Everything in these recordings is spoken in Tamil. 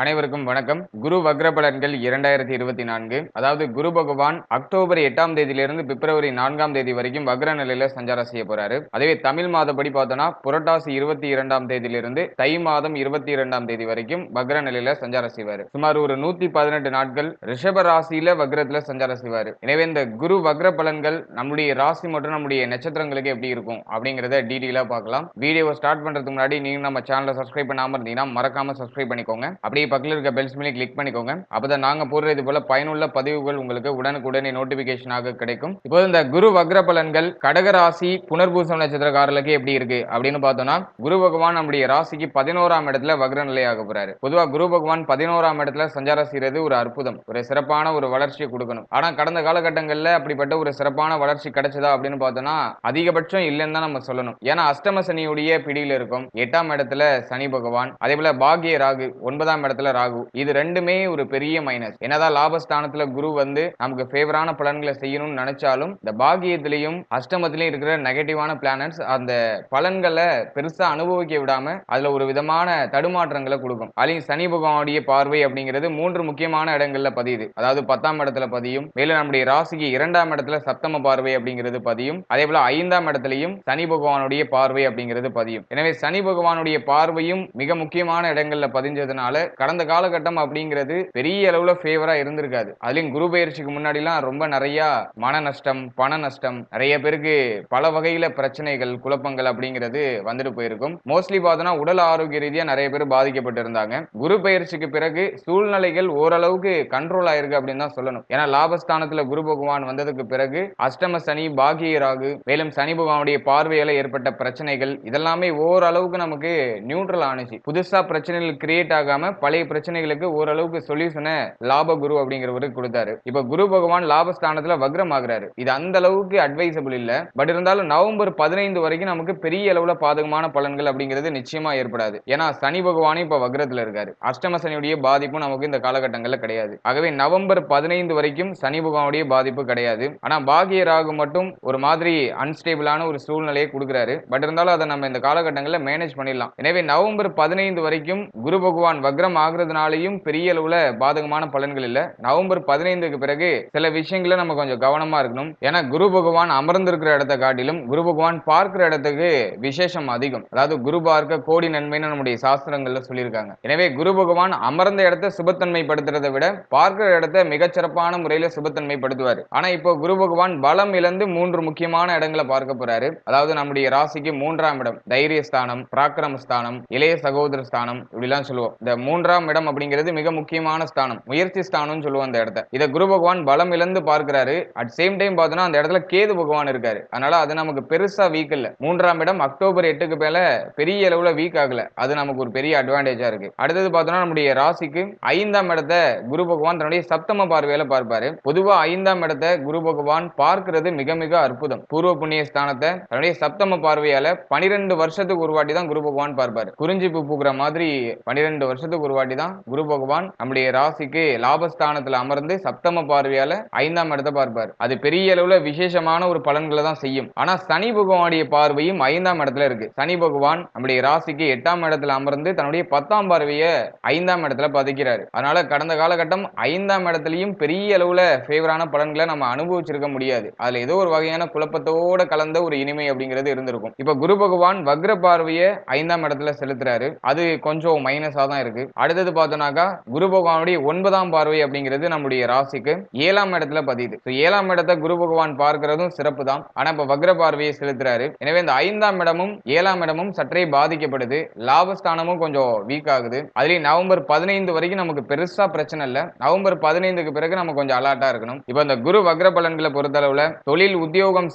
அனைவருக்கும் வணக்கம். குரு வக்ர பலன்கள் 2024. அதாவது குரு பகவான் அக்டோபர் 8ஆம் தேதியிலிருந்து பிப்ரவரி 4ஆம் தேதி வரைக்கும் வக்ர நிலையில சஞ்சாரம் செய்ய போறாரு. அதுவே தமிழ் மாதப்படி பார்த்தோம்னா புரட்டாசி 22ஆம் தேதியிலிருந்து தை மாதம் 22ஆம் தேதி வரைக்கும் வக்ர நிலையில சஞ்சாரம் செய்வாரு. சுமார் ஒரு 118 நாட்கள் ரிஷப ராசியில வக்ரத்துல சஞ்சாரம் செய்வாரு. எனவே இந்த குரு வக்ர பலன்கள் நம்முடைய ராசி மற்றும் நம்முடைய நட்சத்திரங்களுக்கு எப்படி இருக்கும் அப்படிங்கறத டீடைலா பார்க்கலாம். வீடியோவை ஸ்டார்ட் பண்றதுக்கு முன்னாடி நீங்க நம்ம சேனலை சப்ஸ்கிரைப் பண்ணாம இருந்தீங்கன்னா மறக்காம சப்ஸ்கிரைப் பண்ணிக்கோங்க. அப்படியே பக்கத்துல இருக்க பெல் சிம்பலை கிளிக் பண்ணிக்கோங்க. அப்பதான் நாங்க போடுற இது போல பயனுள்ள பதிவுகள் உங்களுக்கு உடனுக்குடனே நோட்டிபிகேஷனாக கிடைக்கும். இப்போ இந்த குரு வக்ர பலன்கள் கடக ராசி புனர்பூசம் நட்சத்திரக்காரர்களுக்கு எப்படி இருக்கு அப்படின்னு பார்த்தோம்னா, குரு பகவான் நம்முடைய ராசிக்கு 11ஆம் இடத்துல வக்ர நிலையாக போறாரு. பொதுவா குரு பகவான் 11ஆம் இடத்துல சஞ்சாரம் செய்யறது ஒரு அற்புதம், ஒரு சிறப்பான ஒரு வளர்ச்சியை கொடுக்கணும். ஆனா கடந்த காலகட்டங்கள்ல அப்படிப்பட்ட ஒரு சிறப்பான வளர்ச்சி கிடைச்சதா அப்படின்னு பார்த்தோம்னா அதிகபட்சம் இல்லைன்னு தான் நம்ம சொல்லணும். ஏன்னா அஷ்டம சனியுடைய பிடியில இருக்கும். 8ஆம் இடத்துல சனி பகவான், அதே போல பாக்கிய ராகு 9ஆம் இடத்துல ராகு, இது ரெண்டுமே ஒரு பெரிய மைனஸ். என்னதான் லாபஸ்தானத்துல குரு வந்து நமக்கு ஃபேவரான பலன்களை செய்யணும்னு நினைச்சாலும் இந்த பாக்கியத்திலையும் அஷ்டமத்திலையும் இருக்கிற நெகட்டிவான பிளானட்ஸ் அந்த பலன்களை பெருசா அனுபவிக்க விடாம அதுல ஒரு விதமான தடுமாற்றங்களை கொடுக்கும். அதுலயும் சனி பகவானுடைய பார்வை அப்படிங்கிறது 3 முக்கியமான இடங்கள்ல பதியுது. அதாவது 10ஆம் இடத்துல பதியும், மேலும் நம்முடைய ராசிக்கு 2ஆம் இடத்துல சப்தம பார்வை அப்படிங்கிறது பதியும், அதே போல 5ஆம் இடத்திலையும் சனி பகவானுடைய பார்வை அப்படிங்கிறது பதியும். எனவே சனி பகவானுடைய பார்வையும் மிக முக்கியமான இடங்கள்ல பதிஞ்சதுனால கடந்த காலகட்டம் அப்படிங்கிறது பெரிய அளவுல ஃபேவரா இருந்திருக்காது. அதுலயும் குரு பெயர்ச்சிக்கு முன்னாடிலாம் ரொம்ப நிறைய மன நஷ்டம், பண நஷ்டம், நிறைய பேருக்கு பல வகையில பிரச்சனைகள், குழப்பங்கள் அப்படிங்கிறது வந்துட்டு போயிருக்கும். மோஸ்ட்லி பார்த்தோம்னா உடல் ஆரோக்கிய ரீதியா நிறைய பேர் பாதிக்கப்பட்டு இருந்தாங்க. குரு பெயர்ச்சிக்கு பிறகு சூழ்நிலைகள் ஓரளவுக்கு கண்ட்ரோல் ஆயிருக்கு அப்படின்னு தான் சொல்லணும். ஏன்னா லாபஸ்தானத்துல குரு பகவான் வந்ததுக்கு பிறகு அஷ்டம சனி, பாக்கிய ராகு, மேலும் சனி பகவானுடைய பார்வையால ஏற்பட்ட பிரச்சனைகள் இதெல்லாமே ஓரளவுக்கு நமக்கு நியூட்ரல் ஆனிச்சு. புதுசா பிரச்சனைகள் கிரியேட் ஆகாம பழைய பிரச்சனைகளுக்கு ஓரளவுக்கு சொல்யூஷனை லாப குரு அப்படிங்கிறவருக்கு கொடுத்தாரு. இப்ப குரு பகவான் லாபஸ்தானத்துல வக்ரம் ஆகுறாரு. இது அந்த அளவுக்கு அட்வைசபிள் இல்ல. பட் இருந்தாலும் நவம்பர் 15 வரைக்கும் நமக்கு பெரிய அளவுல பாதகமான பலன்கள் அப்படிங்கிறது நிச்சயமா ஏற்படாது. ஏன்னா சனி பகவானும் இப்ப வக்ரத்துல இருக்காரு. அஷ்டம சனியுடைய பாதிப்பும் நமக்கு இந்த காலகட்டங்கள்ல கிடையாது. ஆகவே நவம்பர் 15 வரைக்கும் சனி பகவானுடைய பாதிப்பு கிடையாது. ஆனா பாக்கிய ராகு மட்டும் ஒரு மாதிரி அன்ஸ்டேபிளான ஒரு சூழ்நிலையை கொடுக்கிறாரு. பட் இருந்தாலும் அதை நம்ம இந்த காலகட்டங்களில் மேனேஜ் பண்ணிடலாம். எனவே நவம்பர் 15 வரைக்கும் குரு பகவான் வக்ரம் ஆகுறதுனாலையும் பெரிய அளவுல பாதகமான பலன்கள் இல்ல. நவம்பர் 15க்கு பிறகு சில விஷயங்களை நம்ம கொஞ்சம் கவனமா இருக்கணும். ஏன்னா குரு பகவான் அமர்ந்திருக்கிற இடத்தை காட்டிலும் குரு பகவான் பார்க்கிற இடத்துக்கு விசேஷம் அதிகம். அதாவது குரு பார்க்க கோடி நன்மைன்னு நம்முடைய சாஸ்திரங்கள்ல சொல்லியிருக்காங்க. எனவே குரு பகவான் அமர்ந்த இடத்தை சுபத்தன்மை படுத்துறதை விட பார்க்கிற இடத்தை மிகச்சிறப்பான முறையில சுபத்தன்மை படுத்துவாரு. ஆனா இப்போ குரு பகவான் பலம் இழந்து 3 முக்கியமான இடங்களை பார்க்க போறாரு. அதாவது நம்முடைய ராசிக்கு 3ஆம் இடம் தைரியஸ்தானம், பராக்கிரம ஸ்தானம், இளைய சகோதர ஸ்தானம் இப்படிலாம் சொல்லுவோம். இந்த 3ஆம் இடம் அப்படிங்கிறது மிக முக்கியமான ஸ்தானம், முயற்சி ஸ்தானம்னு சொல்லுவோம். அந்த இடத்தை இத குரு பகவான் பலம் இழந்து பார்க்கிறாரு. அட் சேம் டைம் பார்த்தோம்னா அந்த இடத்துல கேது பகவான் இருக்காரு. அதனால அது நமக்கு பெருசா வீக் இல்ல. 3ஆம் இடம் அக்டோபர் 8க்கு மேல பெரிய அளவுல வீக் ஆகல. அது நமக்கு ஒரு பெரிய அட்வான்டேஜா இருக்கு. அடுத்தது பார்த்தோம்னா நம்முடைய ராசிக்கு 5ஆம் இடத்தை குரு பகவான் தன்னுடைய சப்தம பார்வையில பார்ப்பாரு. பொதுவா 5ஆம் இடத்தை குரு பகவான் பார்க்கிறது மிக மிக அற்புதம். பூர்வ புண்ணிய ஸ்தானத்தை தன்னுடைய சப்தம பார்வையால 12 வருஷத்துக்கு ஒரு வாட்டி தான் குரு பகவான் பார்ப்பாரு. குறிஞ்சிப்பு பூக்குற மாதிரி 12 வருஷத்துக்கு ஒரு வாட்டி தான் குரு பகவான் நம்முடைய ராசிக்கு லாபஸ்தானத்துல அமர்ந்து சப்தம பார்வையால 5ஆம் இடத்தை பார்ப்பார். அது பெரிய அளவுல விசேஷமான ஒரு பலன்களை தான் செய்யும். ஆனா சனி பகவானுடைய பார்வையும் 5ஆம் இடத்துல இருக்கு. சனி பகவான் நம்முடைய ராசிக்கு 8ஆம் இடத்துல அமர்ந்து தன்னுடைய 10ஆம் பார்வையை 5ஆம் இடத்துல பதிக்கிறாரு. அதனால கடந்த காலகட்டம் 5ஆம் இடத்துலயும் பெரிய அளவுல ஃபேவரான பலன்களை நம்ம அனுபவிச்சிருக்க முடியாது. அதுல ஏதோ ஒரு வகையான குழப்பத்தோட கலந்த ஒரு இனிமை அப்படிங்கிறது இருந்திருக்கும். இப்ப குரு பகவான் வக்ர பார்வையை 5ஆம் இடத்துல செலுத்துறாரு. அது கொஞ்சம் மைனஸா தான் இருக்கு. அடுத்தது பார்த்தோம்னாக்கா குரு பகவானுடைய 9ஆம் பார்வை அப்படிங்கிறது நம்முடைய ராசிக்கு 7ஆம் இடத்துல பதியுது. 7ஆம் இடத்தை குரு பகவான் பார்க்கிறதும் சிறப்பு தான். ஆனா இப்ப வக்ர பார்வையை செலுத்துறாரு. எனவே இந்த 5ஆம் இடமும் 7ஆம் இடமும் சற்றே பாதிக்கப்படுது. லாபஸ்தானமும் கொஞ்சம் வீக் ஆகுது. அதுலயும் நவம்பர் 15 வரைக்கும் நமக்கு பெருசா பிரச்சனை இல்ல. நவம்பர் 15க்கு பிறகு நம்ம கொஞ்சம் அலர்ட்டா இருக்கணும். இப்ப இந்த குரு வக்ர பலன்களை பொறுத்தளவுல தொழில் உத்தியோகம்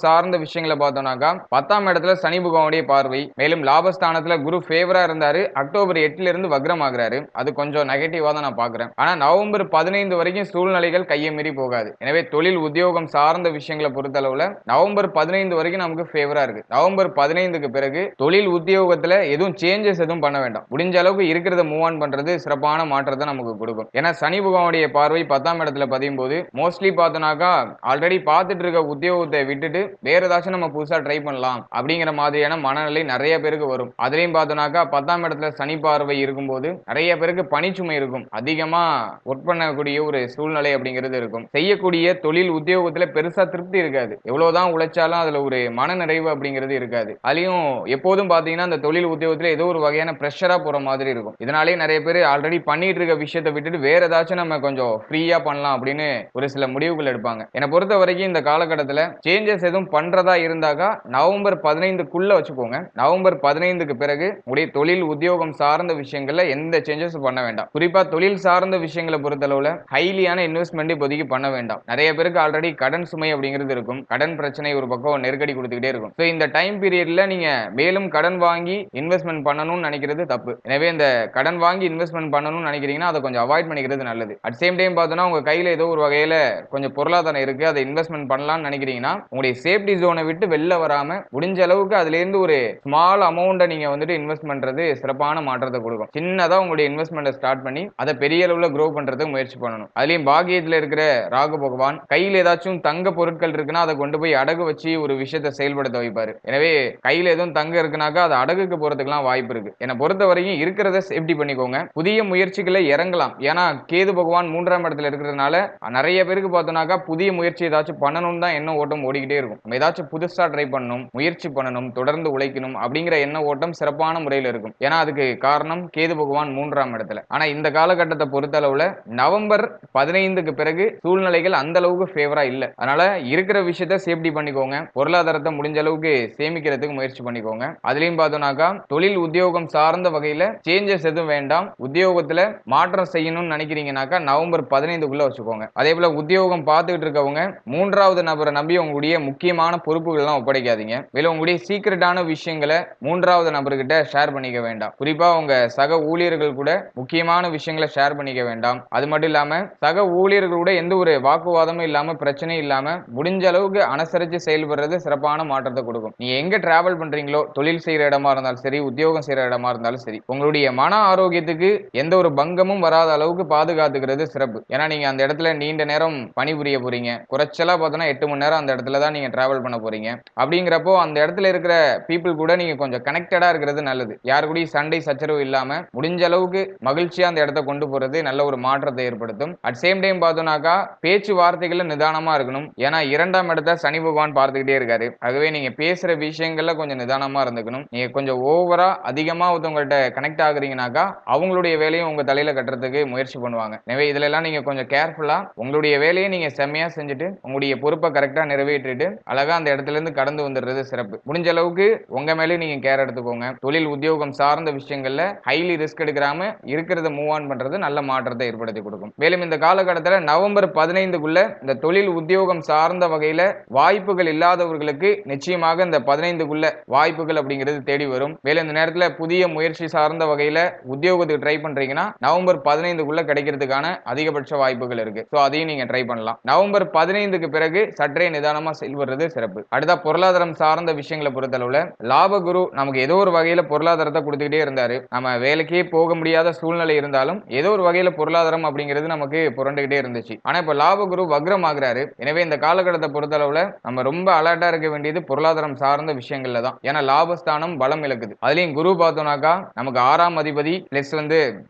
சார்ந்த விஷயங்களை பார்த்தோம்னாக்கா 10ஆம் இடத்துல சனி பகவானுடைய பார்வை, மேலும் லாபஸ்தானத்துல குரு ஃபேவரா இருந்தாரு. அக்டோபர் 8ல இருந்து வக்ரம் ஆகுறாரு. அது கொஞ்சம் நெகட்டிவா தான் நான் பாக்குறேன். ஆனா நவம்பர் 15 வரைக்கும் சூழ்நிலைகள் கையை மீறி போகாது. எனவே தொழில் உத்தியோகம் சார்ந்த விஷயங்களை பொறுத்தளவுல நவம்பர் 15 வரைக்கும் நமக்கு ஃபேவரா இருக்கு. நவம்பர் 15க்கு பிறகு தொழில் உத்தியோகத்துல எதுவும் சேஞ்சஸ் எதுவும் பண்ண வேண்டாம். முடிஞ்ச அளவுக்கு இருக்கிறத மூவ் ஆன் பண்றது சிறப்பான மாற்றத்தை நமக்கு கொடுக்கும். ஏன்னா சனி பகவானுடைய பார்வை 10ஆம் இடத்துல பதியும் போது மோஸ்ட்லி பார்த்தோம்னாக்கா ஆல்ரெடி பார்த்துட்டு இருக்க உத்தியோகத்தை விட்டுட்டு வேற ஏதாச்சும் நம்ம புதுசா ட்ரை பண்ணலாம் அப்படிங்கிற மாதிரியான மனநிலை நிறைய பேருக்கு வரும். அதுலயும் பார்த்தோம்னாக்கா 10ஆம் இடத்துல சனி பார்வை இருக்கும்போது நிறைய பேருக்கு பேருக்கு பணிச்சுமை இருக்கும், அதிகமா ஒர்க் பண்ணக்கூடிய ஒரு சூழ்நிலை அப்படிங்கிறது இருக்கும். செய்யக்கூடிய தொழில் உத்தியோகத்துல பெருசா திருப்தி இருக்காது. எவ்வளவுதான் உழைச்சாலும் அதுல ஒரு மன நிறைவு அப்படிங்கிறது இருக்காது. அதுலயும் எப்போதும் பாத்தீங்கன்னா அந்த தொழில் உத்தியோகத்துல ஏதோ ஒரு வகையான பிரஷரா போற மாதிரி இருக்கும். இதனாலேயே நிறைய பேர் ஆல்ரெடி பண்ணிட்டு இருக்க விஷயத்தை விட்டுட்டு வேற ஏதாச்சும் நம்ம கொஞ்சம் ஃப்ரீயா பண்ணலாம் அப்படின்னு ஒரு சில முடிவுகள் எடுப்பாங்க. என்னை பொறுத்த வரைக்கும் இந்த காலகட்டத்துல சேஞ்சஸ் எதுவும் பண்றதா இருந்தாக்கா நவம்பர் 15க்குள்ள வச்சுக்கோங்க. நவம்பர் 15க்கு பிறகு உடைய தொழில் உத்தியோகம் சார்ந்த விஷயங்கள்ல எந்த சேஞ்சஸும் பண்ண வேண்டாம். குறிப்பா தொழில் சார்ந்த விஷயங்களை பொறுத்தளவுல ஹைலியான இன்வெஸ்ட்மெண்ட் இப்போதைக்கு பண்ண வேண்டாம். நிறைய பேருக்கு ஆல்ரெடி கடன் சுமை அப்படிங்கிறது இருக்கும். கடன் பிரச்சனை ஒரு பக்கம் நெருக்கடி கொடுத்துக்கிட்டே இருக்கும். சோ இந்த டைம் பீரியட்ல நீங்க மேலும் கடன் வாங்கி இன்வெஸ்ட்மெண்ட் பண்ணணும்னு நினைக்கிறது தப்பு. எனவே இந்த கடன் வாங்கி இன்வெஸ்ட்மெண்ட் பண்ணணும்னு நினைக்கிறீங்கன்னா அதை கொஞ்சம் அவாய்ட் பண்ணிக்கிறது நல்லது. அட் சேம் டைம் பார்த்தோன்னா உங்க கையில ஏதோ ஒரு வகையில கொஞ்சம் பொருளாதாரம் இருக்கு, அதை இன்வெஸ்ட்மெண்ட் பண்ணலாம்னு நினைக்கிறீங்கன்னா உங்களுடைய சேஃப்டி ஜோனை விட்டு வெளில வராம முடிஞ்ச அளவுக்கு அதுல இருந்து ஒரு ஸ்மால் அமௌண்ட்டை நீங்க வந்துட்டு இன்வெஸ்ட் பண்றது சிறப்பான மாற்றத்தை கொடுக்கும். சின்னதா உங்களுடைய இன்வெஸ்ட்மெண்ட் ஸ்டார்ட் பண்ணி அதை பெரிய அளவுல க்ரோ பண்றதுக்கு முயற்சி பண்ணணும். அதுலயும் பாக்கியத்துல இருக்கிற ராகு பகவான் கையில் ஏதாச்சும் தங்க பொருட்கள் இருக்குன்னா அதை கொண்டு போய் அடகு வச்சு ஒரு விஷயத்தை செயல்படுத்த வைப்பாரு. எனவே கையில எதுவும் தங்க இருக்குனாக்கா அது அடகுக்கு போறதுக்குலாம் வாய்ப்பு இருக்கு. என்னை பொறுத்த வரைக்கும் இருக்கிறத சேஃப்டி பண்ணிக்கோங்க. புதிய முயற்சிகளை இறங்கலாம். ஏன்னா கேது பகவான் 3ஆம் இடத்துல இருக்கிறதுனால நிறைய பேருக்கு பார்த்தோம்னாக்கா புதிய முயற்சி ஏதாச்சும் பண்ணணும்னு தான் எண்ண ஓட்டம் ஓடிக்கிட்டே இருக்கும். நம்ம ஏதாச்சும் புதுசா ட்ரை பண்ணணும், முயற்சி பண்ணணும், தொடர்ந்து உழைக்கணும் அப்படிங்கிற எண்ண ஓட்டம் சிறப்பான முறையில் இருக்கும். ஏன்னா அதுக்கு காரணம் கேது பகவான் 3ஆம் இடத்துல. ஆனா இந்த காலகட்டத்தை பொறுத்தளவுல நவம்பர் 15க்கு பிறகு சூழ்நிலைகள் அந்த அளவுக்கு ஃபேவரா இல்ல. அதனால இருக்கிற விஷயத்தை சேஃப்டி பண்ணிக்கோங்க. பொருளாதாரத்தை முடிஞ்ச அளவுக்கு சேமிக்கிறதுக்கு முயற்சி பண்ணிக்கோங்க. அதுலயும் பார்த்தோம்னாக்கா தொழில் உத்தியோகம் சார்ந்த வகையில சேஞ்சஸ் எதுவும் வேண்டாம். உத்தியோகத்துல மாற்றம் செய்யணும்னு நினைக்கிறீங்கன்னாக்கா நவம்பர் 15க்குள்ள வச்சுக்கோங்க. அதே போல உத்தியோகம் பார்த்துக்கிட்டு இருக்கவங்க 3வது நபரை நம்பி உங்களுடைய முக்கியமான பொறுப்புகள் எல்லாம் ஒப்படைக்காதீங்க. மேலும் உங்களுடைய சீக்கிரட்டான விஷயங்களை 3வது நபர்கிட்ட ஷேர் பண்ணிக்க வேண்டாம். குறிப்பா உங்க சக ஊழியர்கள் கூட முக்கியமான விஷயங்களை ஷேர் பண்ணிக்க வேண்டாம். அது மட்டும் இல்லாம சக ஊழியர்களோட எந்த ஒரு வாக்குவாதமும் இல்லாம பிரச்சனையும் இல்லாம முடிஞ்ச அளவுக்கு அனுசரிச்சு செயல்படுறது சிறப்பான மாற்றத்தை கொடுக்கும். நீங்க எங்க டிராவல் பண்றீங்களோ, தொழில் செய்யற இடமா இருந்தாலும் சரி, உத்தியோகம் செய்யற இடமா இருந்தாலும் சரி, உங்களுடைய மன ஆரோக்கியத்துக்கு எந்த ஒரு பங்கமும் வராத அளவுக்கு பாதுகாத்துக்கிறது சிறப்பு. ஏன்னா நீங்க அந்த இடத்துல நீண்ட நேரம் பணிபுரிய போறீங்க. குறைச்சலா பார்த்தோன்னா 8 மணி நேரம் அந்த இடத்துல தான் நீங்க டிராவல் பண்ண போறீங்க. அப்படிங்கிறப்போ அந்த இடத்துல இருக்கிற பீப்புள் கூட நீங்க கொஞ்சம் கனெக்டடா இருக்கிறது நல்லது. யாரு கூடயும் சண்டை சச்சரவு இல்லாம முடிஞ்ச அளவுக்கு மகிழ்ச்சியா அந்த இடத்த கொண்டு போறது நல்ல ஒரு மாற்றத்தை ஏற்படுத்தும். அட் சேம் டைம் பார்த்தோம்னாக்கா பேச்சு வார்த்தைகள்ல நிதானமா இருக்கணும். ஏன்னா 2ஆம் இடத்தை சனி பகவான் பார்த்துக்கிட்டே இருக்காரு. ஆகவே நீங்க பேசுற விஷயங்கள்ல கொஞ்சம் நிதானமா இருந்துக்கணும். நீங்க கொஞ்சம் ஓவரா அதிகமா ஒருத்தவங்கள்ட்ட கனெக்ட் ஆகுறீங்கன்னாக்கா அவங்களுடைய வேலையும் உங்க தலையில கட்டுறதுக்கு முயற்சி பண்ணுவாங்க. எனவே இதுல எல்லாம் நீங்க கொஞ்சம் கேர்ஃபுல்லா உங்களுடைய வேலையை நீங்க செம்மையா செஞ்சுட்டு உங்களுடைய பொறுப்பை கரெக்டா நிறைவேற்றிட்டு அழகா அந்த இடத்துல இருந்து கடந்து வந்துடுறது சிறப்பு. முடிஞ்ச அளவுக்கு உங்க மேலே நீங்க கேர் எடுத்துக்கோங்க. தொழில் உத்தியோகம் சார்ந்த விஷயங்கள்ல ஹைலி ரிஸ்க் எடுக்காம இருக்கிறத மூவ் ஆன் பண்றது நல்ல மாற்றத்தை ஏற்படுத்தி கொடுக்கும். மேலும் இந்த காலகட்டத்தில் நவம்பர் 15க்குள்ள இந்த தொழில் உத்தியோகம் சார்ந்த வகையில வாய்ப்புகள் இல்லாதவர்களுக்கு நிச்சயமாக இந்த 15க்குள்ள வாய்ப்புகள் அப்படிங்கிறது தேடி வரும். மேலும் இந்த நேரத்தில் புதிய முயற்சி சார்ந்த வகையில உத்தியோகத்துக்கு ட்ரை பண்றீங்கன்னா நவம்பர் 15க்குள்ள கிடைக்கிறதுக்கான அதிகபட்ச வாய்ப்புகள் இருக்கு. சோ அதையும் நீங்க ட்ரை பண்ணலாம். நவம்பர் 15க்கு பிறகு சற்றே நிதானமா செயல்படுறது சிறப்பு. அடுத்த பொருளாதாரம் சார்ந்த விஷயங்களை பொறுத்தளவுல லாபகுரு நமக்கு ஏதோ ஒரு வகையில பொருளாதாரத்தை கொடுத்துக்கிட்டே இருந்தாரு. நம்ம வேலைக்கே போக முடியாத சூழ்நிலை இருந்தாலும் ஏதோ ஒரு வகையில பொருளாதாரம் அப்படிங்கிறது நமக்கு புரண்டுகிட்டே இருந்துச்சு. ஆனா இப்ப லாபகுரு வக்ரம் ஆகுறாரு. எனவே இந்த காலகட்டத்தை பொறுத்தளவுல நம்ம ரொம்ப அலர்ட்டா இருக்க வேண்டியது பொருளாதாரம் சார்ந்த விஷயங்கள்ல தான். ஏன்னா லாபஸ்தானம் பலம் இழக்குது. அதுலயும் குரு பார்த்தோம்னாக்கா நமக்கு 6ஆம் அதிபதி பிளஸ்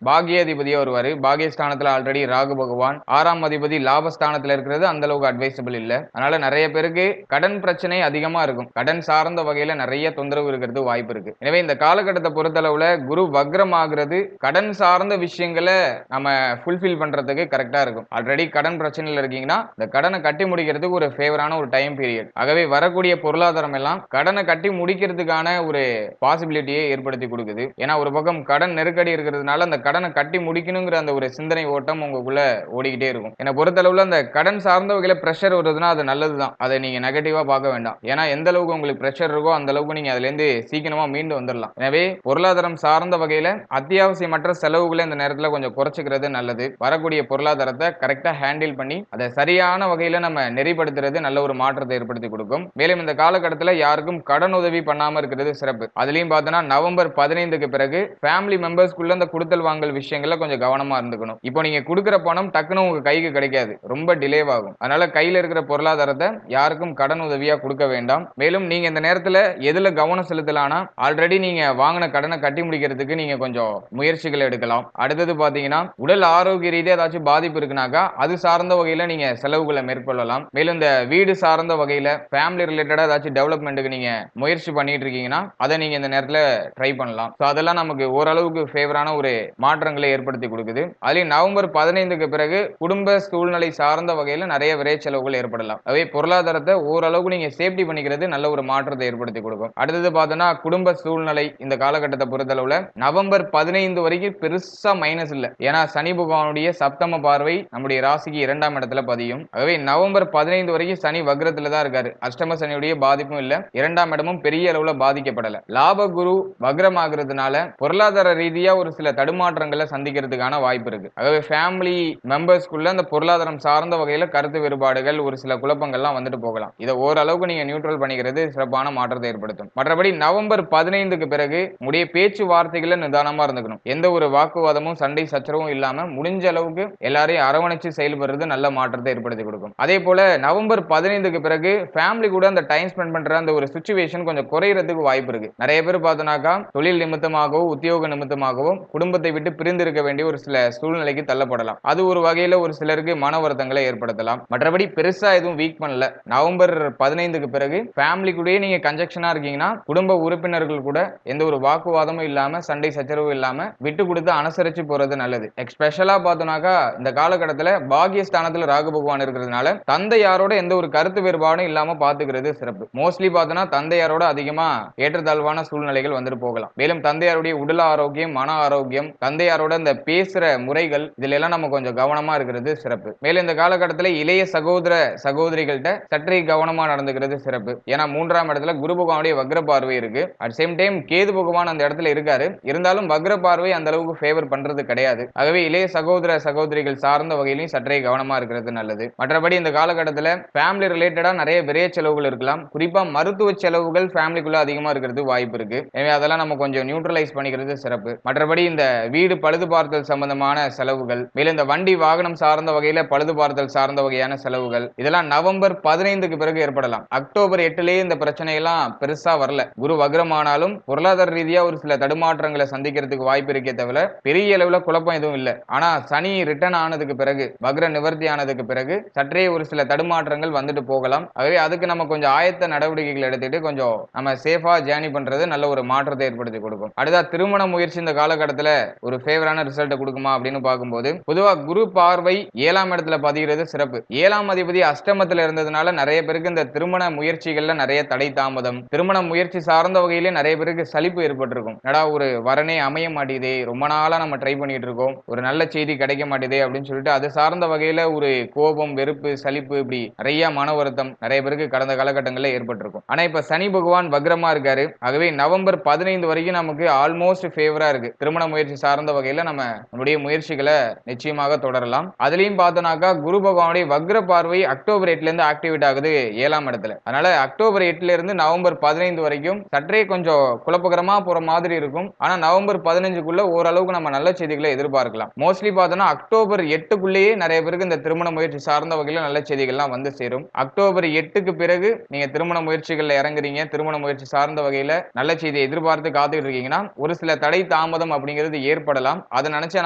பாகியாதிபதியா வருவாரு. பாகியஸ்தானத்துல ஆல்ரெடி ராகு பகவான், 6ஆம் அதிபதி லாபஸ்தானத்துல இருக்கிறது அந்த அளவுக்கு அட்வைசபிள் இல்ல. அதனால நிறைய பேருக்கு கடன் பிரச்சனை அதிகமா இருக்கும். கடன் சார்ந்த வகையில நிறைய தொந்தரவு இருக்கிறது வாய்ப்பு இருக்கு. எனவே இந்த காலகட்டத்தை பொறுத்தளவுல குரு வக்ரம் ஆகுறது கடன் சார்ந்த விஷயங்களை நம்ம ஃபுல்ஃபில் பண்றதுக்கு கரெக்டா இருக்கும். ஆல்ரெடி கடன் பிரச்சனையில இருக்கீங்கன்னா இந்த கடனை கட்டி முடிக்கிறதுக்கு ஒரு ஃபேவரான ஒரு டைம் பீரியட். ஆகவே வரக்கூடிய பொருளாதாரம் எல்லாம் கடனை கட்டி முடிக்கிறதுக்கான ஒரு பாசிபிலிட்டியை ஏற்படுத்தி கொடுக்குது. ஏன்னா ஒரு பக்கம் கடன் நெருக்கடி இருக்கிறதுனால அந்த கடனை கட்டி முடிக்கணுங்கிற அந்த ஒரு சிந்தனை ஓட்டம் உங்களுக்குள்ள ஓடிக்கிட்டே இருக்கும். என்னை பொறுத்தளவுல அந்த கடன் சார்ந்த வகையில பிரஷர் வருதுன்னா அது நல்லதுதான். அதை நீங்க நெகட்டிவா பார்க்க வேண்டாம். ஏன்னா எந்த அளவுக்கு உங்களுக்கு பிரஷர் இருக்கோ அந்த அளவுக்கு நீங்க அதுல இருந்து சீக்கிரமா மீண்டு வந்துடலாம். எனவே பொருளாதாரம் சார்ந்த வகையில அத்தியாவசியமற்ற செலவுகளை இந்த நேரத்துல கொஞ்சம் குறைச்சிக்கிறது நல்லது. வரக்கூடிய பொருளாதாரத்தை கரெக்டா ஹேண்டில் பண்ணி அதை சரியான வகையில நம்ம நெறிப்படுத்துறது நல்ல ஒரு மாற்றத்தை ஏற்படுத்தி கொடுக்கும். மேலும் இந்த காலகட்டத்தில் யாருக்கும் கடன் உதவி பண்ணாம இருக்கிறது சிறப்பு. அதுலயும் பார்த்தோன்னா நவம்பர் 15க்கு பிறகு ஃபேமிலி மெம்பர்ஸ்குள்ள இந்த கொடுத்தல் வாங்கல் விஷயங்கள்ல கொஞ்சம் கவனமா இருந்துக்கணும். இப்போ நீங்க கொடுக்குற பணம் டக்குன்னு உங்க கைக்கு கிடைக்காது, ரொம்ப டிலே ஆகும். அதனால கையில இருக்கிற பொருளாதாரத்தை யாருக்கும் கடன் உதவியா கொடுக்க வேண்டாம். மேலும் நீங்க இந்த நேரத்துல எதுல கவனம் செலுத்தலாம்னா ஆல்ரெடி நீங்க வாங்கின கடனை கட்டி முடிக்கிறதுக்கு நீங்க கொஞ்சம் முயற்சிகள் எடுக்கலாம். அடுத்தது பாத்தீங்கன்னா உடல் ஆரோக்கிய ரீதியா ஏதாச்சும் பாதிப்பு இருக்குனாக்கா அது சார்ந்த வகையில நீங்க செலவுகளை மேற்கொள்ளலாம். மேலும் இந்த வீடு சார்ந்த வகையில ஃபேமிலி ரிலேட்டடா ஏதாச்சும் டெவலப்மெண்ட்டுக்கு நீங்க முயற்சி பண்ணிட்டு இருக்கீங்கன்னா அதை நீங்க இந்த நேரத்துல ட்ரை பண்ணலாம். ஸோ அதெல்லாம் நமக்கு ஓரளவுக்கு ஃபேவரான ஒரு மாற்றங்களை ஏற்படுத்தி கொடுக்குது. அதுலயும் நவம்பர் 15க்கு பிறகு குடும்ப சூழ்நிலை சார்ந்த வகையில நிறைய விரை செலவுகள் ஏற்படலாம். அதே பொருளாதாரத்தை ஓரளவுக்கு நீங்க சேஃப்டி பண்ணிக்கிறது நல்ல ஒரு மாற்றத்தை ஏற்படுத்தி கொடுக்கும். அடுத்தது பார்த்தோம்னா குடும்ப சூழ்நிலை இந்த காலகட்டத்தை பொறுத்தளவுல நவம்பர் 15 வரைக்கும் பெருசா மைனஸ் இல்ல. ஏன்னா சனி பகவானுடைய சப்தம பார்வை நம்முடைய ராசிக்கு 2ஆம் இடத்துல பதியும். ஆகவே நவம்பர் 15 வரைக்கும் சனி வக்ரத்துல தான் இருக்காரு. அஷ்டம சனியுடைய பாதிப்பும் இல்ல, 2ஆம் இடமும் பெரிய அளவுல பாதிக்கப்படல. லாப குரு வக்ரம் ஆகுறதுனால பொருளாதார ரீதியா ஒரு சில தடுமாற்றங்களை சந்திக்கிறதுக்கான வாய்ப்பு இருக்கு. ஆகவே ஃபேமிலி மெம்பர்ஸ்க்குள்ள அந்த பொருளாதாரம் சார்ந்த வகையில கருத்து வேறுபாடுகள் ஒரு சில குழப்பங்கள்லாம் வந்துட்டு போகலாம். இதை ஓரளவுக்கு நீங்க நியூட்ரல் பண்ணிக்கிறது சிறப்பான மாற்றத்தை ஏற்படுத்தும். மற்றபடி நவம்பர் 15க்கு பிறகு உடைய பேச்சுவார்த்தைகளை நிதானமா இருந்துக்கணும். எந்த ஒரு வாக்குவாதமும் சண்டை சச்சரவும் இல்லாம முடிஞ்ச அளவுக்கு எல்லாரையும் அரவணைச்சு செயல்படுறது நல்ல மாற்றத்தை ஏற்படுத்தி கொடுக்கும். அதே போல நவம்பர் 15க்கு பிறகு ஃபேமிலி கூட அந்த டைம் ஸ்பெண்ட் பண்ற அந்த ஒரு சிச்சுவேஷன் கொஞ்சம் குறையறதுக்கு வாய்ப்பு இருக்கு. நிறைய பேர் பார்த்தோம்னாக்கா தொழில் நிமித்தமாகவோ உத்தியோக நிமித்தமாகவோ குடும்பத்தை விட்டு பிரிந்து இருக்க வேண்டிய ஒரு சில சூழ்நிலைக்கு தள்ளப்படலாம். அது ஒரு வகையில ஒரு சிலருக்கு மன வருத்தங்களை ஏற்படுத்தலாம். மற்றபடி பெருசா எதுவும் வீக் பண்ணல. நவம்பர் 15க்கு பிறகு ஃபேமிலி கூடயே நீங்க கன்ஜெக்ஷனா இருக்கீங்கன்னா குடும்ப உறுப்பினர்கள் கூட எந்த ஒரு வாக்குவாதமும் இல்லாம சண்டை சச்சரவும் இல்லாம விட்டு கொடுத்து அனுசரிச்சு போறது நல்லது. எஸ்பெஷலா பார்த்தோம்னாக்கா இந்த காலகட்டத்துல பாகியஸ்தானத்துல ராகு பகவான் இருக்கிறதுனால தந்தையாரோட எந்த ஒரு கருத்து வேறுபாடும் இல்லாம பாத்துக்கிறது சிறப்பு. மோஸ்ட்லி பார்த்தோம்னா தந்தையாரோட அதிகமா ஏற்றத்தாழ்வான சூழ்நிலைகள் வந்துட்டு போகலாம். மேலும் தந்தையாருடைய உடல் ஆரோக்கியம், மன ஆரோக்கியம், தந்தையாரோட இந்த பேசுற முறைகள் இதுல எல்லாம் நம்ம கொஞ்சம் கவனமா இருக்கிறது சிறப்பு. மேலும் இந்த காலகட்டத்துல இளைய சகோதர சகோதரிகள்கிட்ட சற்றே கவனமா நடந்துக்கிறது சிறப்பு. ஏன்னா 3ஆம் இடத்துல குரு பகவானுடைய வக்ர பார்வை இருக்கு. அட் சேம் டைம் கேது பகவான் அந்த இடத்துல இருக்காரு. இருந்தாலும் வக்ர பார்வை அந்த அளவுக்கு ஃபேவர் பண்றது கிடையாது. ஆகவே இளைய சகோதர சகோதரிகள் சார்ந்த வகையிலையும் சற்றே கவனமா இருக்கிறது நல்லது. மற்றபடி இந்த காலகட்டத்துல ஃபேமிலி ரிலேட்டடா நிறைய விரைய செலவுகள் இருக்கலாம். குறிப்பா மருத்துவ செலவுகள் ஃபேமிலிக்குள்ள அதிகமா இருக்கிறது வாய்ப்பு இருக்கு. எனவே அதெல்லாம் நம்ம கொஞ்சம் நியூட்ரலைஸ் பண்ணிக்கிறது சிறப்பு. மற்றபடி இந்த வீடு பழுது பார்த்தல் சம்பந்தமான செலவுகள், மேலும் இந்த வண்டி வாகனம் சார்ந்த வகையில பழுது பார்த்தல் சார்ந்த வகையான செலவுகள் இதெல்லாம் நவம்பர் 15க்கு பிறகு ஏற்படலாம். அக்டோபர் 8லேயே இந்த பிரச்சனை எல்லாம் பெருசா வரல. குரு வக்ரமானாலும் பொருளாதார ரீதியா ஒரு சில தடுமாற்றங்களை சந்திக்கிறதுக்கு வாய்ப்பு இருக்கே தவிர பெரிய அளவுல குழப்பம் எதுவும் இல்ல. ஆனா சனி ரிட்டர்ன் ஆனதுக்கு பிறகு, வக்ர நிவர்த்தி ஆனதுக்கு பிறகு சற்றே ஒரு சில தடுமாற்றங்கள் வந்துட்டு போகலாம். ஆகவே அதுக்கு நம்ம கொஞ்சம் ஆயத்த நடவடிக்கைகள் எடுத்துட்டு கொஞ்சம் நம்ம சேஃபா ஜேர்னி பண்றது நல்ல ஒரு மாற்றத்தை ஏற்படுத்தி கொடுக்கும். அடுத்தா திருமண முயற்சி இந்த காலகட்டத்துல ஒரு ஃபேவரான ரிசல்ட் கொடுக்குமா அப்படின்னு பார்க்கும்போது பொதுவா குரு பார்வை 7ஆம் இடத்துல பதிகிறது சிறப்பு. 7ஆம் அதிபதி அஷ்டமத்துல இருந்ததுனால நிறைய பேருக்கு இந்த திருமண முயற்சிகள்ல நிறைய தடை தாமதம், திருமண முயற்சி சார்ந்த வகையிலே நிறைய பேருக்கு சலிப்பு ஏற்பட்டிருக்கும். நடா ஒரு வரனே அமைய மாட்டேதே, ரொம்ப நாளா நம்ம ட்ரை பண்ணிட்டு இருக்கோம், ஒரு நல்ல செய்தி கிடைக்க மாட்டேதே அப்படின்னு சொல்லிட்டு அது சார்ந்த வகையில ஒரு கோபம், வெறுப்பு, சலிப்பு, இப்படி நிறைய மன வருத்தம் நிறைய பேருக்கு கடந்த காலகட்டங்களில் ஏற்பட்டிருக்கும். ஆனா இப்ப சனி பகவான் வக்ரமா இருக்காரு. ஆகவே நவம்பர் 15 வரைக்கும் நமக்கு ஆல்மோஸ்ட் ஃபேவரா இருக்கு. திருமண முயற்சி சார்ந்த வகையில நம்ம நம்முடைய முயற்சிகளை நிச்சயமாக தொடரலாம். அதுலயும் பார்த்தோம்னாக்கா குரு பகவானுடைய வக்ர பார்வை அக்டோபர் 8ல இருந்து ஆக்டிவேட் ஆகுது 7ஆம் இடத்துல. அதனால அக்டோபர் 8ல இருந்து நவம்பர் 15 வரைக்கும் சற்றே கொஞ்சம் குழப்பகரமா போற மாதிரி இருக்கும். ஆனா நவம்பர் 15க்குள்ள ஓரளவுக்கு நம்ம நல்ல செய்திகளை எதிர்பார்க்கலாம். மோஸ்ட்லி பார்த்தோம்னா அக்டோபர் 8க்குள்ளேயே நிறைய பேருக்கு இந்த திருமண முயற்சி சார்ந்த வகையில நல்ல செய்திகள்லாம் வந்து சேரும். அக்டோபர் 8க்கு பிறகு நீங்க திருமண முயற்சிகள்ல இறங்குறீங்க, திருமண முயற்சி சார்ந்த வகையில நல்ல செய்தியை எதிர்பார்த்து காத்துட்டு இருக்கீங்கன்னா ஒரு சில தடை தாமதம் அப்படிங்கிறது ஏற்படலாம். அதை நினைச்சு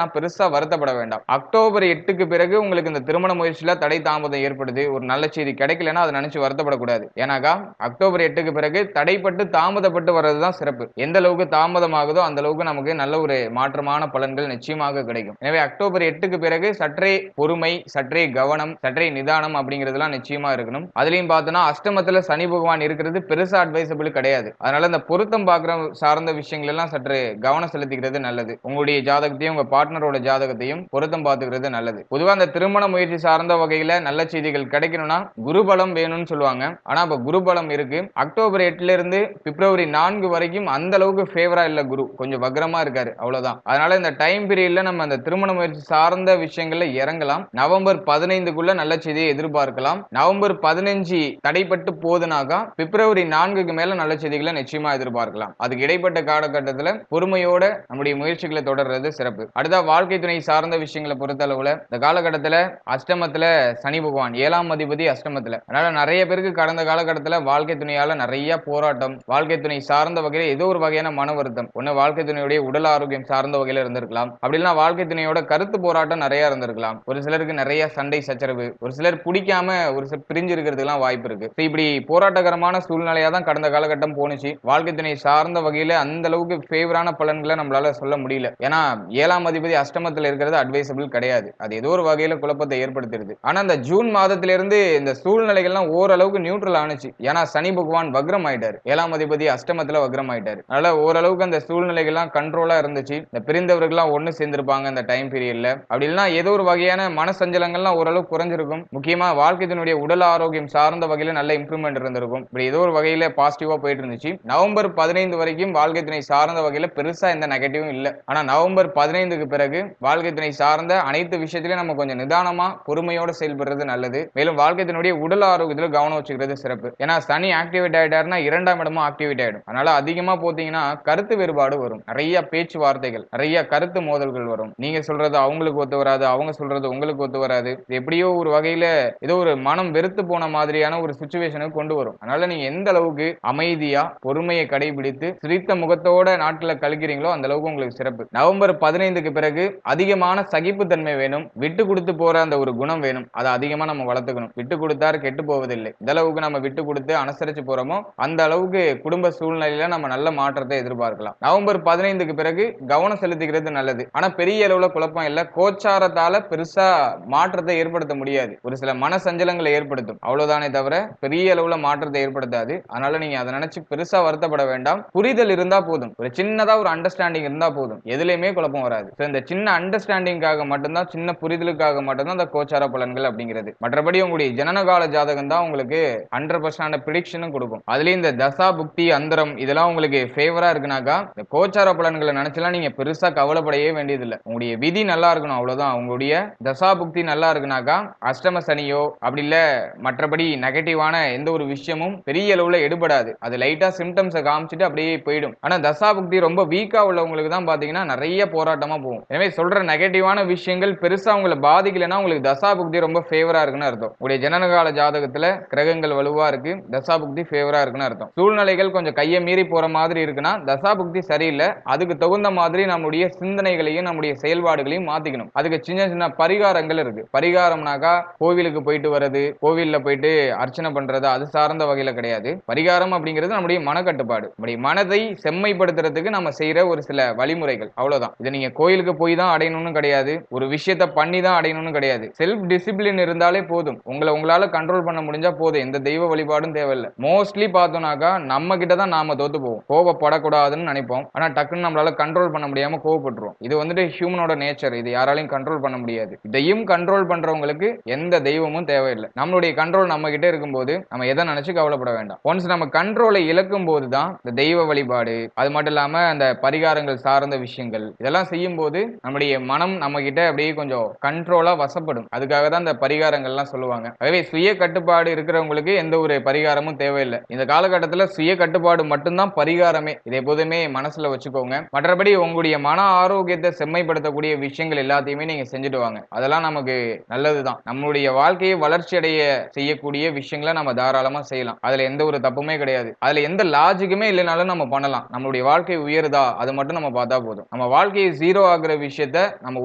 நான் பெருசா வருத்தப்பட வேண்டாம். அக்டோபர் 8க்கு பிறகு உங்களுக்கு இந்த திருமண முயற்சியில தடை தாமதம் ஏற்படுது, ஒரு நல்ல செய்தி கிடைக்கலன்னா அதை நினைச்சு வருத்தப்படக்கூடாது. ஏன்னாக்கா அக்டோபர் 8க்கு பிறகு தடைப்பட்டு தாமதப்பட்டு வர்றதுதான் சிறப்பு. எந்த அளவுக்கு தாமதமாகுதோ அந்த அளவுக்கு நமக்கு நல்ல ஒரு மாற்றமான பலன்கள் நிச்சயமாக கிடைக்கும். எனவே அக்டோபர் 8க்கு பிறகு சற்றே பொறுமை, சற்றே கவனம், சற்றே நிதானம் அப்படிங்கிறதுலாம் நிச்சயமா இருக்கணும். அதுலயும் பார்த்தோம்னா அஷ்டமத்துல சனி பகவான் இருக்கிறது பெருசா அட்வைசபிள் கிடையாது. அதனால இந்த பொருத்தம் பார்க்கிற சார்ந்த விஷயங்கள் எல்லாம் சற்று கவனம் செலுத்திக்கிறது நல்லது. உங்களுடைய ஜாதகத்தையும் உங்க பார்ட்னரோட ஜாதகத்தையும் பொருத்தம் பார்த்துக்கிறது நல்லது. பொதுவா இந்த திருமண முயற்சி சார்ந்த வகையில நல்ல செய்திகள் கிடைக்கணும்னா குருபலம் வேணும்னு சொல்லுவாங்க. ஆனா இப்ப குருபலம் இருக்கு. அக்டோபர் 8ல இருந்து பிப்ரவரி 4 வரைக்கும் அந்த அளவுக்கு ஃபேவரா இல்ல, குரு கொஞ்சம் வக்ரமா இருக்காரு, அவ்வளவுதான். அதனால இந்த டைம் பீரியட்ல நம்ம அந்த திருமண முயற்சி சார்ந்த விஷயங்கள்ல இறங்கலாம். நவம்பர் 15க்குள்ள நல்ல செய்தியை எதிர்பார்க்கலாம். நவம்பர் 15 தடைப்பட்டு போதுனாக்கா பிப்ரவரி 4க்கு மேல நல்ல செய்திகளை நிச்சயமா எதிர்பார்க்கலாம். அதுக்கு இடைப்பட்ட காலகட்டத்துல பொறுமையோட நம்முடைய முயற்சிகளை தொடர்றது சிறப்பு. அடுத்த வாழ்க்கை துணை சார்ந்த விஷயங்களை பொறுத்தளவுல இந்த காலகட்டத்துல அஷ்டமத்துல சனி பகவான் 7ஆம் அதிபதி அஷ்டமத்துல. அதனால நிறைய பேருக்கு கடந்த காலகட்டத்துல வாழ்க்கை துணையால நிறைய போராட்டம், வாழ்க்கை துணை சார்ந்த வகையில ஏதோ ஒரு வகையான மன வருத்தம், ஒண்ணு வாழ்க்கை துணையுடைய உடல் ஆரோக்கியம் சார்ந்த சார்ந்த வகையில இருந்திருக்கலாம். அப்படி இல்லைன்னா வாழ்க்கை துணையோட கருத்து போராட்டம் நிறைய இருந்திருக்கலாம். ஒரு சிலருக்கு நிறைய சண்டை சச்சரவு, ஒரு சிலர் பிடிக்காம ஒரு சிலர் பிரிஞ்சு இருக்கிறதுக்கெல்லாம் வாய்ப்பு இருக்கு. இப்படி போராட்டகரமான சூழ்நிலையா தான் கடந்த காலகட்டம் போனுச்சு. வாழ்க்கை துணை சார்ந்த வகையில அந்த அளவுக்கு ஃபேவரான பலன்களை நம்மளால சொல்ல முடியல. ஏன்னா 7ஆம் அதிபதி அஷ்டமத்துல இருக்கிறது அட்வைசபிள் கிடையாது. அது ஏதோ ஒரு வகையில குழப்பத்தை ஏற்படுத்திடுது. ஆனா இந்த ஜூன் மாதத்திலிருந்து இந்த சூழ்நிலைகள்லாம் ஓரளவுக்கு நியூட்ரல் ஆனுச்சு. ஏன்னா சனி பகவான் வக்ரம் ஆயிட்டாரு. 7ஆம் அதிபதி அஷ்டமத்துல வக்ரம் ஆயிட்டாரு. அதனால ஓரளவுக்கு அந்த சூழ்நிலைகள்லாம் கண்ட்ரோலா இருந்துச்சு. இந்த பிரிந்தவர்கள்லாம் ஒண்ணு சேர்ந்திருப்பாங்க இந்த டைம் பீரியட்ல. அப்படி இல்லைன்னா ஏதோ ஒரு வகையான மனசஞ்சலங்கள்லாம் ஓரளவு குறைஞ்சிருக்கும். முக்கியமா வாழ்க்கையினுடைய உடல் ஆரோக்கியம் சார்ந்த வகையில நல்ல இம்ப்ரூவ்மெண்ட் இருந்திருக்கும். இப்படி ஏதோ ஒரு வகையில பாசிட்டிவா போயிட்டு இருந்துச்சு. நவம்பர் 15 வரைக்கும் வாழ்க்கை துணை சார்ந்த வகையில பெருசா எந்த நெகட்டிவும் இல்ல. ஆனா நவம்பர் 15க்கு பிறகு வாழ்க்கை துணை சார்ந்த அனைத்து விஷயத்திலும் நம்ம கொஞ்சம் நிதானமா பொறுமையோட செயல்படுறது நல்லது. மேலும் வாழ்க்கை துணையுடைய உடல் ஆரோக்கியத்துல கவனம் வச்சுக்கிறது சிறப்பு. ஏன்னா சனி ஆக்டிவேட் ஆயிட்டாருன்னா 2ஆம் இடமும் ஆக்டிவேட் ஆயிடும். அதனால அதிகமா போத்தீங்கன்னா கருத்து வேறுபாடு வரும். நிறைய பேச்சுவார்த்தைகள், நிறைய கருத்து மோதல்கள் வரும். நீங்க சொல்றது அவங்களுக்கு ஒத்து வராது, அவங்க சொல்றது உங்களுக்கு ஒத்து வராது. எப்படியோ ஒரு வகையில ஏதோ ஒரு மனம் வெறுத்து போன மாதிரியான ஒரு சிச்சுவேஷனுக்கு கொண்டு வரும். அதனால நீங்க எந்த அளவுக்கு அமைதியா பொறுமையை கடைபிடித்து சிரித்த முகத்தோட நாட்களை கழிக்கிறீங்களோ அந்த அளவுக்கு உங்களுக்கு சிறப்பு. நவம்பர் 15க்கு பிறகு அதிகமான சகிப்புத்தன்மை வேணும். விட்டு கொடுத்து போற அந்த ஒரு குணம் வேணும். அதை அதிகமா நம்ம வளர்த்துக்கணும். விட்டு கொடுத்தாரு கெட்டு போவதில்லை. இந்த அளவுக்கு நம்ம விட்டு கொடுத்து அனுசரிச்சு போறோமோ அந்த அளவுக்கு குடும்ப சூழ்நிலையில நம்ம நல்ல மாற்றத்தை எதிர்பார்க்கலாம். நவம்பர் 15க்கு பிறகு கவனம் செலுத்திக்கிறது நல்லது. ஆனா பெரிய அளவுல குழப்பம் இல்ல. கோச்சாரத்தால பெருசா மாற்றத்தை ஏற்படுத்த முடியாது. ஒரு சில மன சஞ்சலங்களை ஏற்படுத்தும். அவ்வளவுதானே தவிர பெரிய அளவுல மாற்றத்தை ஏற்படுத்தாது. அதனால நீங்க அதை நினைச்சு பெருசா வருத்தப்பட வேண்டாம். புரிதல் இருந்தா போதும். ஒரு சின்னதா ஒரு அண்டர்ஸ்டாண்டிங் இருந்தா போதும். எதுலயுமே குழப்பம் வராது. இந்த சின்ன அண்டர்ஸ்டாண்டிங்காக மட்டும்தான், சின்ன புரிதலுக்காக மட்டும்தான் அந்த கோச்சார பலன்கள் அப்படிங்கிறது. மற்றபடி உங்களுடைய ஜனனகால ஜாதகம் தான் உங்களுக்கு 100% பிரிடிக்ஷனும் கொடுக்கும். அதுலயும் இந்த தசா புக்தி அந்தரம் இதெல்லாம் உங்களுக்கு ஃபேவரா இருக்குனாக்கா இந்த கோச்சார பலன்களை நினைச்சலாம் நீங்க பெருசா கவலைப்படவே வேண்டியதில்லை. உங்களுடைய விதி நல்லா இருக்கணும், அவ்வளவுதான். உங்களுடைய தசா புக்தி நல்லா இருக்குனாக்கா அஷ்டம சனியோ அப்படி இல்ல மற்றபடி நெகட்டிவான எந்த ஒரு விஷயமும் பெரிய அளவுல எடுபடாது. அது லைட்டா சிம்டம்ஸை காமிச்சிட்டு அப்படியே போயிடும். ஆனா தசா புக்தி ரொம்ப வீக்கா உள்ளவங்களுக்கு தான் பாத்தீங்கன்னா நிறைய போராட்டமா போகும். எனவே சொல்ற நெகட்டிவான விஷயங்கள் பெருசா உங்களை பாதிக்கலைன்னா உங்களுக்கு தசா புக்தி ரொம்ப ஃபேவரா இருக்குன்னு அர்த்தம். உங்களுடைய ஜனனகால ஜாதகத்துல கிரகங்கள் வலுவா இருக்கு, தசா புக்தி ஃபேவரா இருக்குன்னு அர்த்தம். சூழ்நிலைகள் கொஞ்சம் கையை மீறி போற மாதிரி இருக்குன்னா தசா புக்தி சரியில்லை. அதுக்கு தகுந்த மாதிரி நம்முடைய சிந்தனைகளையும் நம்முடைய செயல்பாடுகளையும் மாத்திக்கணும். அதுக்கு சின்ன சின்ன பரிகாரங்கள் இருக்கு. பரிகாரம்னாக்கா கோவிலுக்கு போயிட்டு வர்றது, கோவில்ல போயிட்டு அர்ச்சனை பண்றது அது சார்ந்த வகையில கிடையாது. பரிகாரம் அப்படிங்கிறது நம்முடைய மனக்கட்டுப்பாடு. நம்முடைய மனதை செம்மைப்படுத்துறதுக்கு நம்ம செய்யற ஒரு சில வழிமுறைகள், அவ்வளவுதான். இதை நீங்க கோயிலுக்கு போய் தான் அடையணும்னு கிடையாது, ஒரு விஷயத்தை பண்ணி தான் அடையணும்னு கிடையாது. செல்ஃப் டிசிப்ளின் இருந்தாலே போதும். உங்களால கண்ட்ரோல் பண்ண முடிஞ்சா போதும். எந்த தெய்வ வழிபாடும் தேவையில்லை. மோஸ்ட்லி பார்த்தோம்னாக்கா நம்ம கிட்ட தான் நாம தோத்து போவோம். கோபப்படக்கூடாதுன்னு நினைப்போம். ஆனா டக்குன்னு நம்மளால கண்ட்ரோல் பண்ண முடியாம கோவப்பட்டுருவோம். இது வந்துட்டு ஹியூமனோட நேச்சர். இது யாராலையும் கண்ட்ரோல் பண்ண முடியாது. இதையும் கண்ட்ரோல் பண்றவங்களுக்கு எந்த தெய்வமும் தேவையில்லை. நம்மளுடைய கண்ட்ரோல் நம்ம கிட்ட இருக்கும்போது நம்ம எதை நினைச்சு கவலைப்பட வேண்டாம். ஒன்ஸ் நம்ம கண்ட்ரோலை இழக்கும் போது தான் இந்த தெய்வ வழிபாடு, அது மட்டும் இல்லாம அந்த பரிகாரங்கள் சார்ந்த விஷயங்கள் இதெல்லாம் செய்யும் போது நம்முடைய மனம் நம்ம கிட்ட அப்படியே கொஞ்சம் கண்ட்ரோலா வசப்படும். அதுக்காக தான் இந்த பரிகாரங்கள்லாம் சொல்லுவாங்க. ஆகவே சுய கட்டுப்பாடு இருக்கிறவங்களுக்கு எந்த ஒரு பரிகாரமும் தேவையில்லை. இந்த காலகட்டத்தில் சுய கட்டுப்பாடு மட்டும்தான் பரிகாரமே. இதை எப்போதுமே மனசுல வச்சுக்கோங்க. மற்றபடி உங்களுடைய மன ஆரோக்கியத்தை செம்மைப்படுத்தக்கூடிய விஷயங்கள் எல்லாத்தையுமே நீங்க செஞ்சுட்டு வாங்க. அதெல்லாம் நமக்கு நல்லதுதான். நம்மளுடைய வாழ்க்கையை வளர்ச்சி அடைய செய்யக்கூடிய விஷயங்களை நம்ம தாராளமா செய்யலாம். அதுல எந்த ஒரு தப்புமே கிடையாது. அதுல எந்த லாஜிக்குமே இல்லைனாலும் நம்ம பண்ணலாம். நம்மளுடைய வாழ்க்கை உயருதா அது மட்டும் நம்ம பார்த்தா போதும். நம்ம வாழ்க்கையை ஜீரோ ஆகுற விஷயத்த நம்ம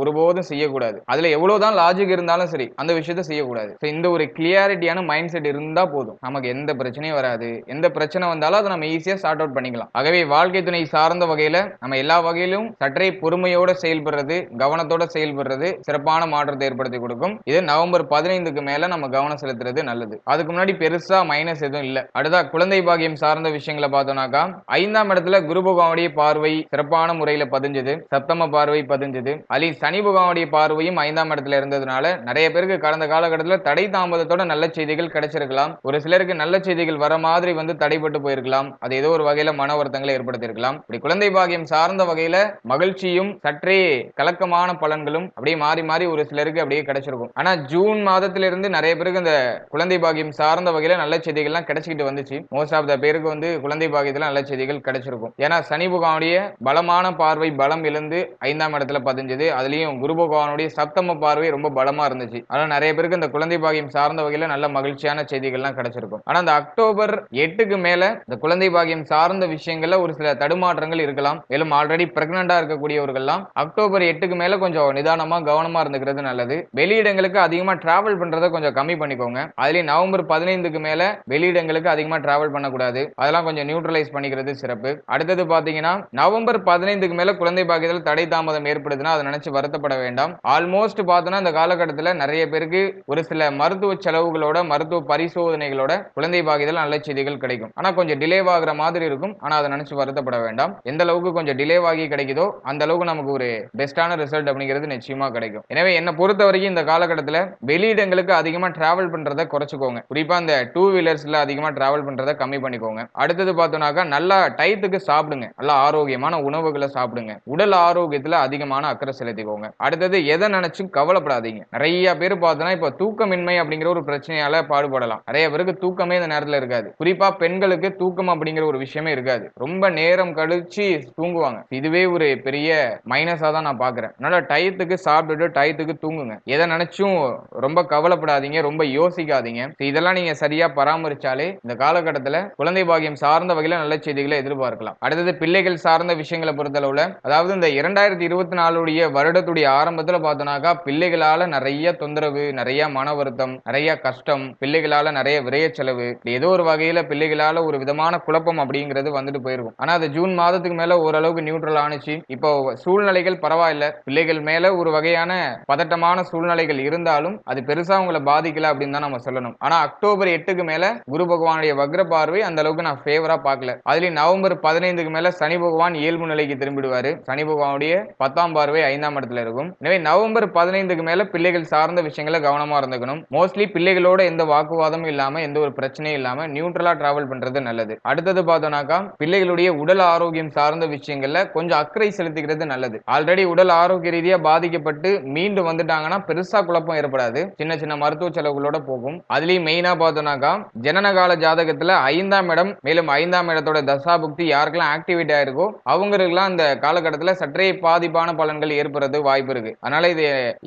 ஒருபோதும் செய்யக்கூடாது. அதுல எவ்வளவுதான் லாஜிக் இருந்தாலும் சரி அந்த விஷயத்த செய்யக்கூடாது. இந்த ஒரு கிளியாரிட்டியான மைண்ட் செட் இருந்தா போதும். நமக்கு எந்த பிரச்சனையும் வராது. எந்த பிரச்சனை வந்தாலும் அதை நம்ம ஈஸியா சார்ட் அவுட் பண்ணிக்கலாம். ஆகவே வாழ்க்கை துணை சார்ந்த வகையில நம்ம எல்லா வகையிலும் சற்றே பொறுமையோட செயல்படுறது, கவனத்தோட செயல்படுறது சிறப்பான மாற்றத்தை ஏற்படுத்தி கொடுக்கும். இது நவம்பர் 15க்கு மேல நம்ம கவனம் செலுத்துறது நல்லது. அதுக்கு முன்னாடி பெருசா மைனஸ் எதுவும் இல்ல. அடுத்தா குழந்தை பாக்கியம் சார்ந்த விஷயங்களை பார்த்தோம்னாக்கா 5ஆம் இடத்துல குரு பகவானுடைய பார்வை சிறப்பான முறையில பதிஞ்சது, சப்தம பார்வை பதிஞ்சது. அலி சனி பகவானுடைய பார்வையும் 5ஆம் இடத்துல இருந்ததுனால நிறைய பேருக்கு கடந்த காலகட்டத்தில் தடை தாமதத்தோட நல்ல செய்திகள் கிடைச்சிருக்கலாம். ஒரு சிலருக்கு நல்ல செய்திகள் வர மாதிரி வந்து தடைப்பட்டு போயிருக்கலாம். அது ஏதோ ஒரு வகையில மன வருத்தங்களை ஏற்படுத்தியிருக்கலாம். இப்படி குழந்தை பாக்கியம் சார்ந்த வகையில மகிழ்ச்சியும் சற்றே கலக்கமான பலன்களும் அப்படியே மாறி மாறி ஒரு சிலருக்கு அப்படியே கிடைச்சிருக்கும். ஆனா ஜூன் மாதத்திலிருந்து நிறைய பேருக்கு இந்த குழந்தை பாக்கியம் சார்ந்த வகையில நல்ல செய்திகள்லாம் கிடைச்சிக்கிட்டு வந்துச்சு. மோஸ்ட் ஆஃப் த பேருக்கு வந்து குழந்தை பாக்கியத்துல நல்ல செய்திகள் கிடைச்சிருக்கும். ஏன்னா சனி பகவானுடைய பலமான பார்வை பலம் இழந்து 5ஆம் இடத்துல பதிஞ்சது. அதுலயும் குரு பகவானுடைய சப்தம பார்வை ரொம்ப பலமா இருந்துச்சு. அதனால நிறைய பேருக்கு இந்த குழந்தை பாக்கியம் சார்ந்த வகையில நல்ல மகிழ்ச்சியான செய்திகள்லாம் கிடைச்சிருக்கும். ஆனா அந்த அக்டோபர் 8க்கு மேல இந்த குழந்தை பாக்கியம் சார்ந்த விஷயங்கள்ல ஒரு சில தடுமாற்றங்கள் இருக்கலாம். மேலும் ஆல்ரெடி பிரெக்னண்டா இருக்கக்கூடியவர்கள்லாம் அக்டோபர் 8க்கு மேல கொஞ்சம் நிதானமா கவனமா இருந்துக்கிறது நல்லது. வெளியிடங்களுக்கு அதிகமா டிராவல் பண்றதை கொஞ்சம் கம்மி பண்ணிக்கோங்க. அதுலயும் நவம்பர் 15க்கு மேல வெளியிடங்களுக்கு அதிகமா டிராவல் பண்ணக்கூடாது. அதெல்லாம் கொஞ்சம் நியூட்ரலைஸ் பண்ணிக்கிறது சிறப்பு. அடுத்தது பாத்தீங்கன்னா நவம்பர் 15க்கு மேல குழந்தை பாக்கியத்தில் தடை தாமதம் ஏற்படுதுன்னா அதை நினைச்சு வருத்தப்பட வேண்டாம். ஆல்மோஸ்ட் பார்த்தோன்னா இந்த காலகட்டத்தில் நிறைய பேருக்கு ஒரு சில மருத்துவ செலவுகளோட மருத்துவ பரிசோதனைகளோட குழந்தை பாக்கியத்தில் நல்ல செய்திகள் கிடைக்கும். ஆனா கொஞ்சம் டிலே ஆகிற மாதிரி இருக்கும். ஆனா அதை நினைச்சு வருத்தப்பட வேண்டாம். எந்த அளவுக்கு கொஞ்சம் டிலே ஆகி கிடைக்குதோ அந்த அளவுக்கு நமக்கு ஒரு பெஸ்டான ரிசல்ட் அப்படிங்கிறது நிச்சயமா கிடைக்கும். எனவே என்ன பொறுத்த வரைக்கும் இந்த காலகட்டத்தில் வெளியிடங்களுக்கு அதிகமா டிராவல் பண்றதை குறைச்சுக்கோங்க. குறிப்பா இந்த டூ வீலர்ஸ்ல அதிகமா டிராவல் பண்றதை கம்மி பண்ணிக்கோங்க. அடுத்தது பார்த்தோம்னாக்கா நல்லா டயத்துக்கு சாப்பிடுங்க. நல்லா ஆரோக்கியமான உணவுகளை சாப்பிடுங்க. உடல் ஆரோக்கியத்துல அதிகமான அக்கறை செலுத்திக்கோங்க. அடுத்தது எதை நினைச்சும் கவலைப்படாதீங்க. நிறைய பேர் பார்த்தோன்னா இப்ப தூக்கமின்மை அப்படிங்கிற ஒரு பிரச்சனையால பாடுபடலாம். நிறைய பேருக்கு தூக்கமே இந்த நேரத்துல இருக்காது. குறிப்பா பெண்களுக்கு தூக்கம் அப்படிங்கிற ஒரு விஷயமே இருக்காது. ரொம்ப நேரம் கழிச்சு தூங்குவாங்க. இதுவே ஒரு பெரிய மைனஸா தான் நான் பாக்குறேன். அதனால டயத்துக்கு சாப்பிட்டுட்டு டயத்துக்கு தூங்குங்க. எதை நினைச்சும் ரொம்ப கவலைப்படாதீங்க. ரொம்ப யோசிக்காதீங்க. இதெல்லாம் நீங்க சரியா பராமரிச்சாலே இந்த காலகட்டத்துல குழந்தை பாக்கியம் சார்ந்த வகையில நல்ல செய்திகளை எதிர்பார்க்கலாம். அடுத்தது பிள்ளைகள் சார்ந்த விஷயங்களை பொறுத்தளவுல அதாவது இந்த 2024 வருடத்துடைய ஆரம்பத்துல பார்த்தோம்னாக்கா பிள்ளைகளால நிறைய தொந்தரவு, நிறைய மன வருத்தம், நிறைய கஷ்டம், பிள்ளைகளால நிறைய விரைய செலவு, ஏதோ ஒரு வகையில பிள்ளைகளால ஒரு விதமான குழப்பம் அப்படிங்கிறது வந்துட்டு போயிருக்கும். ஆனா அது ஜூன் மாதத்துக்கு மேல ஓரளவுக்கு நியூட்ரல் ஆனிச்சு. இப்போ சூழ்நிலைகள் பரவாயில்ல. பிள்ளைகள் மேல ஒரு வகையான பதட்டமான சூழ்நிலைகள் இருந்தாலும் அது பெருசா உங்களை பாதிக்கல அப்படின்னு தான் நம்ம சொல்லணும். ஆனா அக்டோபர் 8க்கு மேல குரு பகவானுடைய வக்ர பார்வை அந்த அளவுக்கு நான் ஃபேவரா பார்க்கல. அதுலயும் நவம்பர் 15க்கு மேல சனி பகவான் இயல்பு நிலைக்கு திரும்பிடுவாரு. சனி பகவானுடைய 10ஆம் பார்வை 5ஆம் இடத்துல இருக்கும். எனவே நவம்பர் 15க்கு மேல பிள்ளைகள் சார்ந்த விஷயங்களை கவனமா இருந்துக்கணும். மோஸ்ட்லி பிள்ளைகளோட எந்த வாக்குவாதமும் இல்லாம எந்த ஒரு பிரச்சனையும் இல்லாம நியூட்ரலா டிராவல் பண்றது நல்லது. அடுத்தது பார்த்தோம்னாக்கா பிள்ளைகளுடைய உடல் ஆரோக்கியம் சார்ந்த விஷயங்கள்ல கொஞ்சம் அக்கறை செலுத்திக்கிறது நல்லது. ஆல்ரெடி உடல் ஆரோக்கிய ரீதியா பாதிக்கப்பட்டு மீண்டு வந்துட்டாங்கன்னா பெருசா குழப்பம் ஏற்படாது. சின்ன சின்ன மருத்துவ செலவுகளோட போகும். அதுலயும் மெயினா பார்த்தோம்னாக்கா ஜனனகால ஜாதகத்துல 5ஆம் இடம் மேலும் 5ஆம் இடத்தோட தசாபுக்தி யாருக்கெல்லாம் ஆக்டிவேட் ஆயிருக்கோ அவங்களுக்கெல்லாம் இந்த காலகட்டத்தில் சற்றே பாதிப்பான பலன்கள் ஏற்படுறது வாய்ப்பு இருக்கு. அதனால இது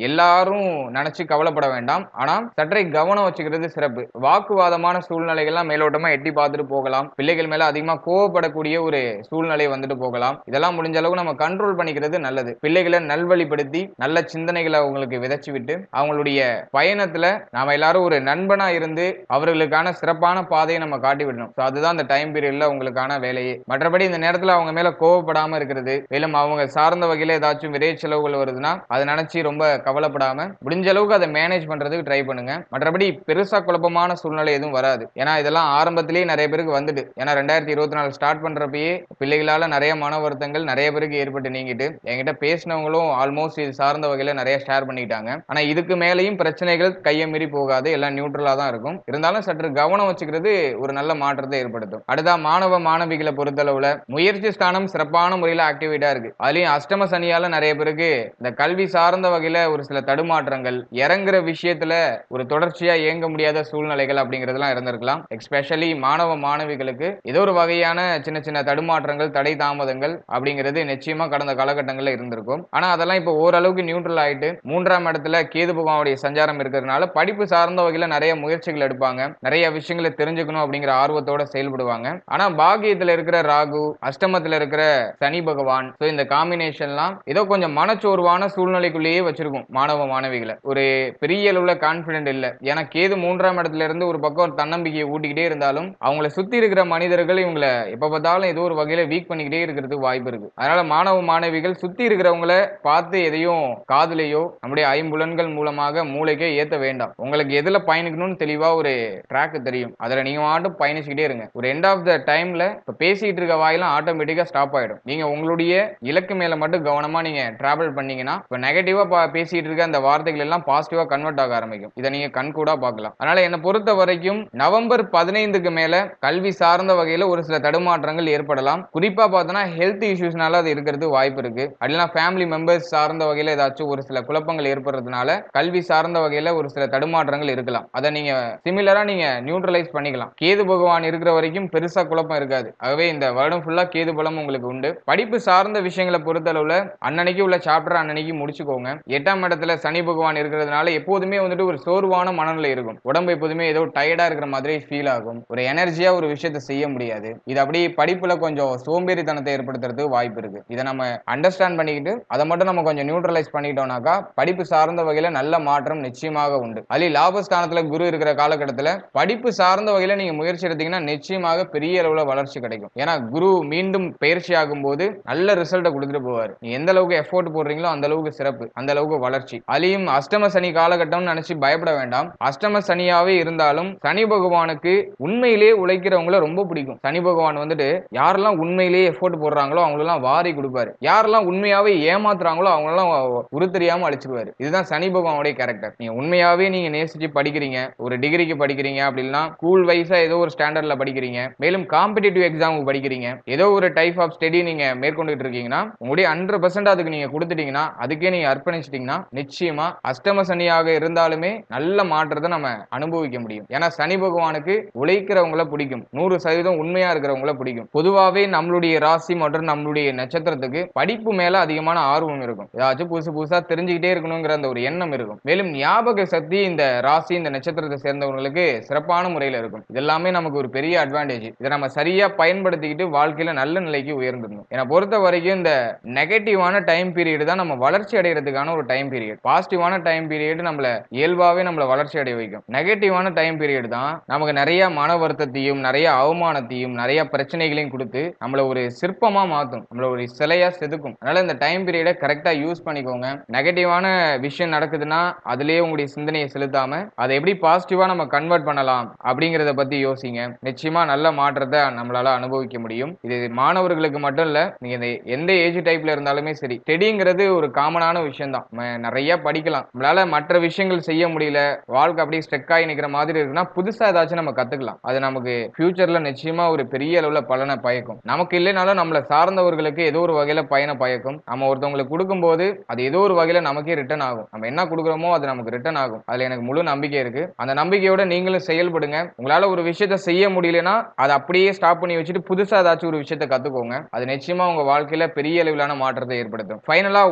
எல்லாரும் நினைச்சு கவலைப்பட வேண்டாம். ஆனா சற்றே கவனம் வச்சுக்கிறது சிறப்பு. வாக்குவாதமான சூழ்நிலைகள்லாம் மேலோட்டமா எட்டி பார்த்துட்டு போகலாம். பிள்ளைகள் மேல அதிகமா கோவப்படக்கூடிய ஒரு சூழ்நிலை வந்துட்டு போகலாம். இதெல்லாம் முடிஞ்ச அளவுக்கு நம்ம கண்ட்ரோல் பண்ணிக்கிறது நல்லது. பிள்ளைகளை நல்வழிப்படுத்தி நல்ல சிந்தனைகளை அவங்களுக்கு விதைச்சு விட்டு அவங்களுடைய பயணத்துல நாம எல்லாரும் ஒரு நண்பனா இருந்து அவர்களுக்கான சிறப்பான பாதையை நம்ம காட்டி விடணும். அதுதான் இந்த டைம் பீரியட்ல உங்களுக்கான வேலையே. மற்றபடி இந்த நேரத்துல அவங்க மேல கோவப்படாம இருக்கிறது, மேலும் அவங்க சார்ந்த வகையில ஏதாச்சும் விரை செலவுகள் வருதுன்னா அதை நினைச்சு ரொம்ப கவலைப்படாம முடிஞ்ச அளவுக்கு அதை மேனேஜ் பண்றதுக்கு ட்ரை பண்ணுங்க. மற்றபடி பெருசா குழப்பமான சூழ்நிலை எதுவும் வராது. ஏன்னா இதெல்லாம் ஆரம்பத்திலேயே நிறைய பேருக்கு வந்துட்டு, ஏன்னா 2024 ஸ்டார்ட் பண்றப்பயே பிள்ளைகளால நிறைய மன வருத்தங்கள் நிறைய பேருக்கு ஏற்பட்டு நீங்கிட்டு என்கிட்ட பேசினவங்களும் ஆல்மோஸ்ட் இது சார்ந்த வகையில நிறைய ஷேர் பண்ணிட்டாங்க. ஆனா இதுக்கு மேலேயும் பிரச்சனைகள் கையை மீறி போகாது. எல்லாம் நியூட்ரலா தான் இருக்கும். இருந்தாலும் சற்று கவனம் வச்சுக்கிறது ஒரு நல்ல மாற்றத்தை ஏற்படுத்தும். அடுத்தா மாணவ மாணவிகளை பொறுத்தளவுல முயற்சி ஸ்தானம் சிறப்பான முறையில் ஆக்டிவேட்டா இருக்கு. அதுலயும் அஷ்டம சனியால நிறைய பேருக்கு இந்த கல்வி சார்ந்த வகையில ஒரு சில தடுமாற்றங்கள், இறங்குற விஷயத்துல ஒரு தொடர்ச்சியா இயங்க முடியாத சூழ்நிலைகள் அப்படிங்கிறதுலாம் இருந்திருக்கலாம். எஸ்பெஷலி மாணவ மாணவிகளுக்கு ஏதோ ஒரு வகையான சின்ன சின்ன தடுமாற்றங்கள், தடை தாமதங்கள் அப்படிங்கிறது நிச்சயமா கடந்த காலகட்டங்களில் இருந்திருக்கும். ஆனா அதெல்லாம் இப்போ ஓரளவுக்கு நியூட்ரல் ஆயிட்டு 3ஆம் இடத்துல கேது பகவானுடைய சஞ்சாரம் இருக்கிறதுனால படிப்பு சார்ந்த வகையில நிறைய முயற்சிகள் எடுப்பாங்க. நிறைய விஷயங்களை தெரிஞ்சுக்கணும் அப்படிங்கிற ஆர்வத்தோட செயல்படுவாங்க. ஆனா பாகியத்துல இருக்கிற ராகு, அஷ்டமத்துல இருக்கிற சனி பகவான், இந்த காம்பினேஷன்லாம் ஏதோ கொஞ்சம் மனச்சோர்வான சூழ்நிலைக்குள்ளேயே வச்சிருக்கும் மாணவ மாணவிகளை. ஒரு பெரிய அளவுல கான்பிடென்ட் இல்ல. ஏன்னா கேது 3ஆம் இடத்துல இருந்து ஒரு பக்கம் ஒரு தன்னம்பிக்கையை ஊட்டிக்கிட்டே இருந்தாலும் அவங்களை சுத்தி இருக்கிற மனிதர்கள் இவங்களை எப்ப பார்த்தாலும் ஏதோ ஒரு வகையில வீக் பண்ணிக்கிட்டே இருக்கிறதுக்கு வாய்ப்பு இருக்கு. அதனால மாணவ மாணவிகள் சுத்தி இருக்கிறவங்களை பார்த்து எதையும் காதுலையோ நம்முடைய ஐம்புலன்கள் மூலமாக மூளைக்கே ஏத்த வேண்டாம். உங்களுக்கு எதுல பயணிக்கணும்னு தெளிவா ஒரு ட்ராக் தெரியும். அதுல நீங்க மட்டும் பயணிச்சுக்கிட்டே இருங்க. ஒரு எண்ட் ஆஃப் த டைம்ல இப்ப பேசிட்டு இருக்க வாயெல்லாம் ஆட்டோமேட்டிக்கா ஸ்டாப் ஆயிடும். நீங்க உங்களுடைய இலக்கு மேல மட்டும் கவனமா நீங்க டிராவல் பண்ணீங்கன்னா இப்ப நெகட்டிவா பேசிட்டு இருக்க அந்த வார்த்தைகள் எல்லாம் பாசிட்டிவா கன்வெர்ட் ஆக ஆரம்பிக்கும். இதை நீங்க கண்கூடா பார்க்கலாம். அதனால என்னை பொறுத்த வரைக்கும் நவம்பர் 15க்கு மேல கல்வி சார்ந்த வகையில ஒரு சில தடுமாற்றங்கள் ஏற்படலாம். குறிப்பா பார்த்தோன்னா ஹெல்த் இஷ்யூஸ்னால அது இருக்கிறது வாய்ப்பு இருக்கு. அப்படின்னா ஃபேமிலி மெம்பர்ஸ் சார்ந்த வகையில ஏதாச்சும் ஒரு சில குழப்பங்கள் ஏற்படுறதுனால கல்வி சார்ந்த வகையில ஒரு சில தடுமாற்றங்கள் இருக்கலாம். அதை நீங்க சிமிலரா நீங்க நியூட்ரலைஸ் பண்ணிக்கலாம். கேது பகவான் இருக்கிற வரைக்கும் பெருசா குழப்பம் இருக்காது. ஆகவே இந்த வருடம் ஃபுல்லா கேது பலம் உங்களுக்கு உண்டு. படிப்பு சார்ந்த விஷயங்களை பொறுத்தளவுல அன்னன்னைக்கு உள்ள சாப்டர் அன்னன்னைக்கு முடிச்சுக்கோங்க. 8ஆம் இடத்துல சனி பகவான் இருக்கிறதுனால எப்போதுமே வந்துட்டு ஒரு சோர்வான மனநிலை இருக்கும். உடம்பு எப்போதுமே ஏதோ டயர்டா இருக்கிற மாதிரி ஃபீல் ஆகும். ஒரு எனர்ஜியா ஒரு விஷயத்தை செய்ய முடியாது. இது அப்படியே படிப்புல கொஞ்சம் சோம்பேறித்தனத்தை ஏற்படுத்துறதுக்கு வாய்ப்பு இருக்கு. இதை நம்ம அண்டர்ஸ்டாண்ட் பண்ணிக்கிட்டு அதை மட்டும் நம்ம கொஞ்சம் நியூட்ரலைஸ் பண்ணிட்டோம்னாக்கா படிப்பு சார்ந்த வகையில நல்ல மாற்றம் நிச்சயமாக உண்டு. அதுலயும் லாபஸ்தானத்துல குரு இருக்கிற காலகட்டத்துல படிப்பு சார்ந்த வகையில நீங்க முயற்சி எடுத்தீங்கன்னா நிச்சயமாக பெரிய அளவுல வளர்ச்சி கிடைக்கும். ஏன்னா குரு மீண்டும் பயிற்சி ஆகும் போது நல்ல ரிசல்ட்டை கொடுத்துட்டு போவார். நீ எந்த அளவுக்கு எஃபோர்ட் போடுறீங்களோ அந்த அளவுக்கு சிறப்பு, அந்த அளவுக்கு வளர்ச்சி. அதுலயும் அஷ்டம சனி காலகட்டம் நினைச்சு பயப்பட வேண்டாம். அஷ்டம சனியாவே இருந்தாலும் சனி பகவானுக்கு உண்மையிலேயே உழைக்கிறவங்கள ரொம்ப பிடிக்கும். சனி பகவான் வந்துட்டு யாரெல்லாம் உண்மையிலேயே எஃபோர்ட் போடுறாங்களோ அவங்களெல்லாம் வாரி கொடுப்பாரு. யாரெல்லாம் உண்மையாவே ஏமாத்துறாங்களோ அவங்களெல்லாம் உரு தெரியாம அழிச்சிருவாரு. இதுதான் சனி பகவானுடைய கேரக்டர். நீங்க உண்மையாவே நீங்க நேசிச்சு படிக்கிறீங்க, ஒரு டிகிரிக்கு படிக்கிறீங்க அப்படின்னா ஸ்கூல் வைஸா ஏதோ ஒரு ஸ்டாண்டர்ட்ல படிக்கிறீங்க, மேலும் காம்படிட்டிவ் எக்ஸாமுக்கு படிக்கிறீங்க, ஏதோ ஒரு டைப் ஆஃப் ஸ்டடி நீங்க மேற்கொண்டுட்டு இருக்கீங்கன்னா உங்களுடைய 100% அதுக்கு நீங்க கொடுத்துட்டீங்கன்னா, அதுக்கே நீங்க அர்ப்பணிச்சிட்டீங்கன்னா நிச்சயமா அஷ்டம சனியாக இருந்தாலுமே நல்ல மாற்றத்தை நம்ம அனுபவிக்க முடியும். ஏன்னா சனி பகவானுக்கு உழைக்கிறவங்கள பிடிக்கும், 100% உண்மையா இருக்கிறவங்கள பிடிக்கும். பொதுவாவே நம்மளுடைய ராசி மற்றும் நம்மளுடைய நட்சத்திரத்துக்கு படிப்பு மேல அதிகமான ஆர்வம் இருக்கும். ஏதாச்சும் புதுசு புதுசா தெரிஞ்சுக்கிட்டே இருக்கணுங்கிற அந்த ஒரு எண்ணம் இருக்கும். மேலும் ஞாபக சக்தி இந்த ராசி இந்த நட்சத்திரத்தை சேர்ந்தவங்களுக்கு சிறப்பான முறையில் இருக்கும். இதெல்லாமே நமக்கு ஒரு பெரிய அட்வான்டேஜ். இதை நம்ம சரியா பயன்படுத்திக்கிட்டு வாழ்க்கையில நல்ல நிலைக்கு உயர்ந்துடணும். என்னை பொறுத்த வரைக்கும் இந்த நெகட்டிவான டைம் பீரியட் தான் நம்ம வளர்ச்சி அடைகிறதுக்கான ஒரு டைம் பீரியட். பாசிட்டிவான டைம் பீரியட் நம்மள இயல்பாவே நம்மள வளர்ச்சி அடைய வைக்கும். நெகட்டிவான டைம் பீரியட் தான் நமக்கு நிறைய மன வருத்தத்தையும் நிறைய அவமானத்தையும் நிறைய பிரச்சனைகளையும் கொடுத்து நம்மள ஒரு சிற்பமா மாத்தும், நம்மள ஒரு சிலையா செதுக்கும். அதனால இந்த டைம் பீரியடை கரெக்டா யூஸ் பண்ணிக்கோங்க. நெகட்டிவான விஷயம் நடக்குதுன்னா அதுலயே உங்களுடைய சிந்தனையை செலுத்தாம அதை எப்படி பாசிட்டிவா நம்ம கன்வெர்ட் பண்ணலாம் அப்படிங்கறத பத்தி யோசிங்க. நிச்சயமா நல்ல மாற்றத்தை நம்மளால அனுபவிக்க முடியும். இது மாணவர்களுக்கு மட்டும் இல்ல, நீங்க எந்த ஏஜ் டைப்ல இருந்தாலுமே சரி, ஸ்டடிங்கிறது ஒரு காமனான விஷயம் தான். நிறைய படிக்கலாம், நம்மளால மற்ற விஷயங்கள் செய்ய முடியல, வாழ்க்கை அப்படியே ஸ்டெக் ஆகி நிக்கிற மாதிரி இருக்குன்னா புதுசா ஏதாச்சும் நம்ம கத்துக்கலாம். அது நமக்கு ஃபியூச்சர்ல நிச்சயமா ஒரு பெரிய அளவுல பலனை பயக்கும். நமக்கு இல்லைனாலும் நம்மளை சார்ந்தவர்களுக்கு ஏதோ ஒரு வகையில பயனை பயக்கும். நம்ம ஒருத்தவங்களுக்கு கொடுக்கும்போது அது ஏதோ ஒரு வகையில நமக்கே ரிட்டர்ன் ஆகும். நம்ம என்ன கொடுக்குறோமோ அது நமக்கு ரிட்டர்ன் ஆகும். அதுல எனக்கு முழு நம்பிக்கை இருக்கு. அந்த நம்பிக்கையோட நீங்களும் செயல்படுங்க. உங்களால ஒரு விஷயத்த செய்ய முடியலன்னா அதை அப்படியே ஸ்டாப் பண்ணி வச்சுட்டு புதுசா ஏதாச்சும் ஒரு விஷயத்த கத்துக்கோங்க. அது நிச்சயமா உங்க வாழ்க்கையில பெரிய அளவிலான மாற்றத்தை ஏற்படுத்தும். ஃபைனலா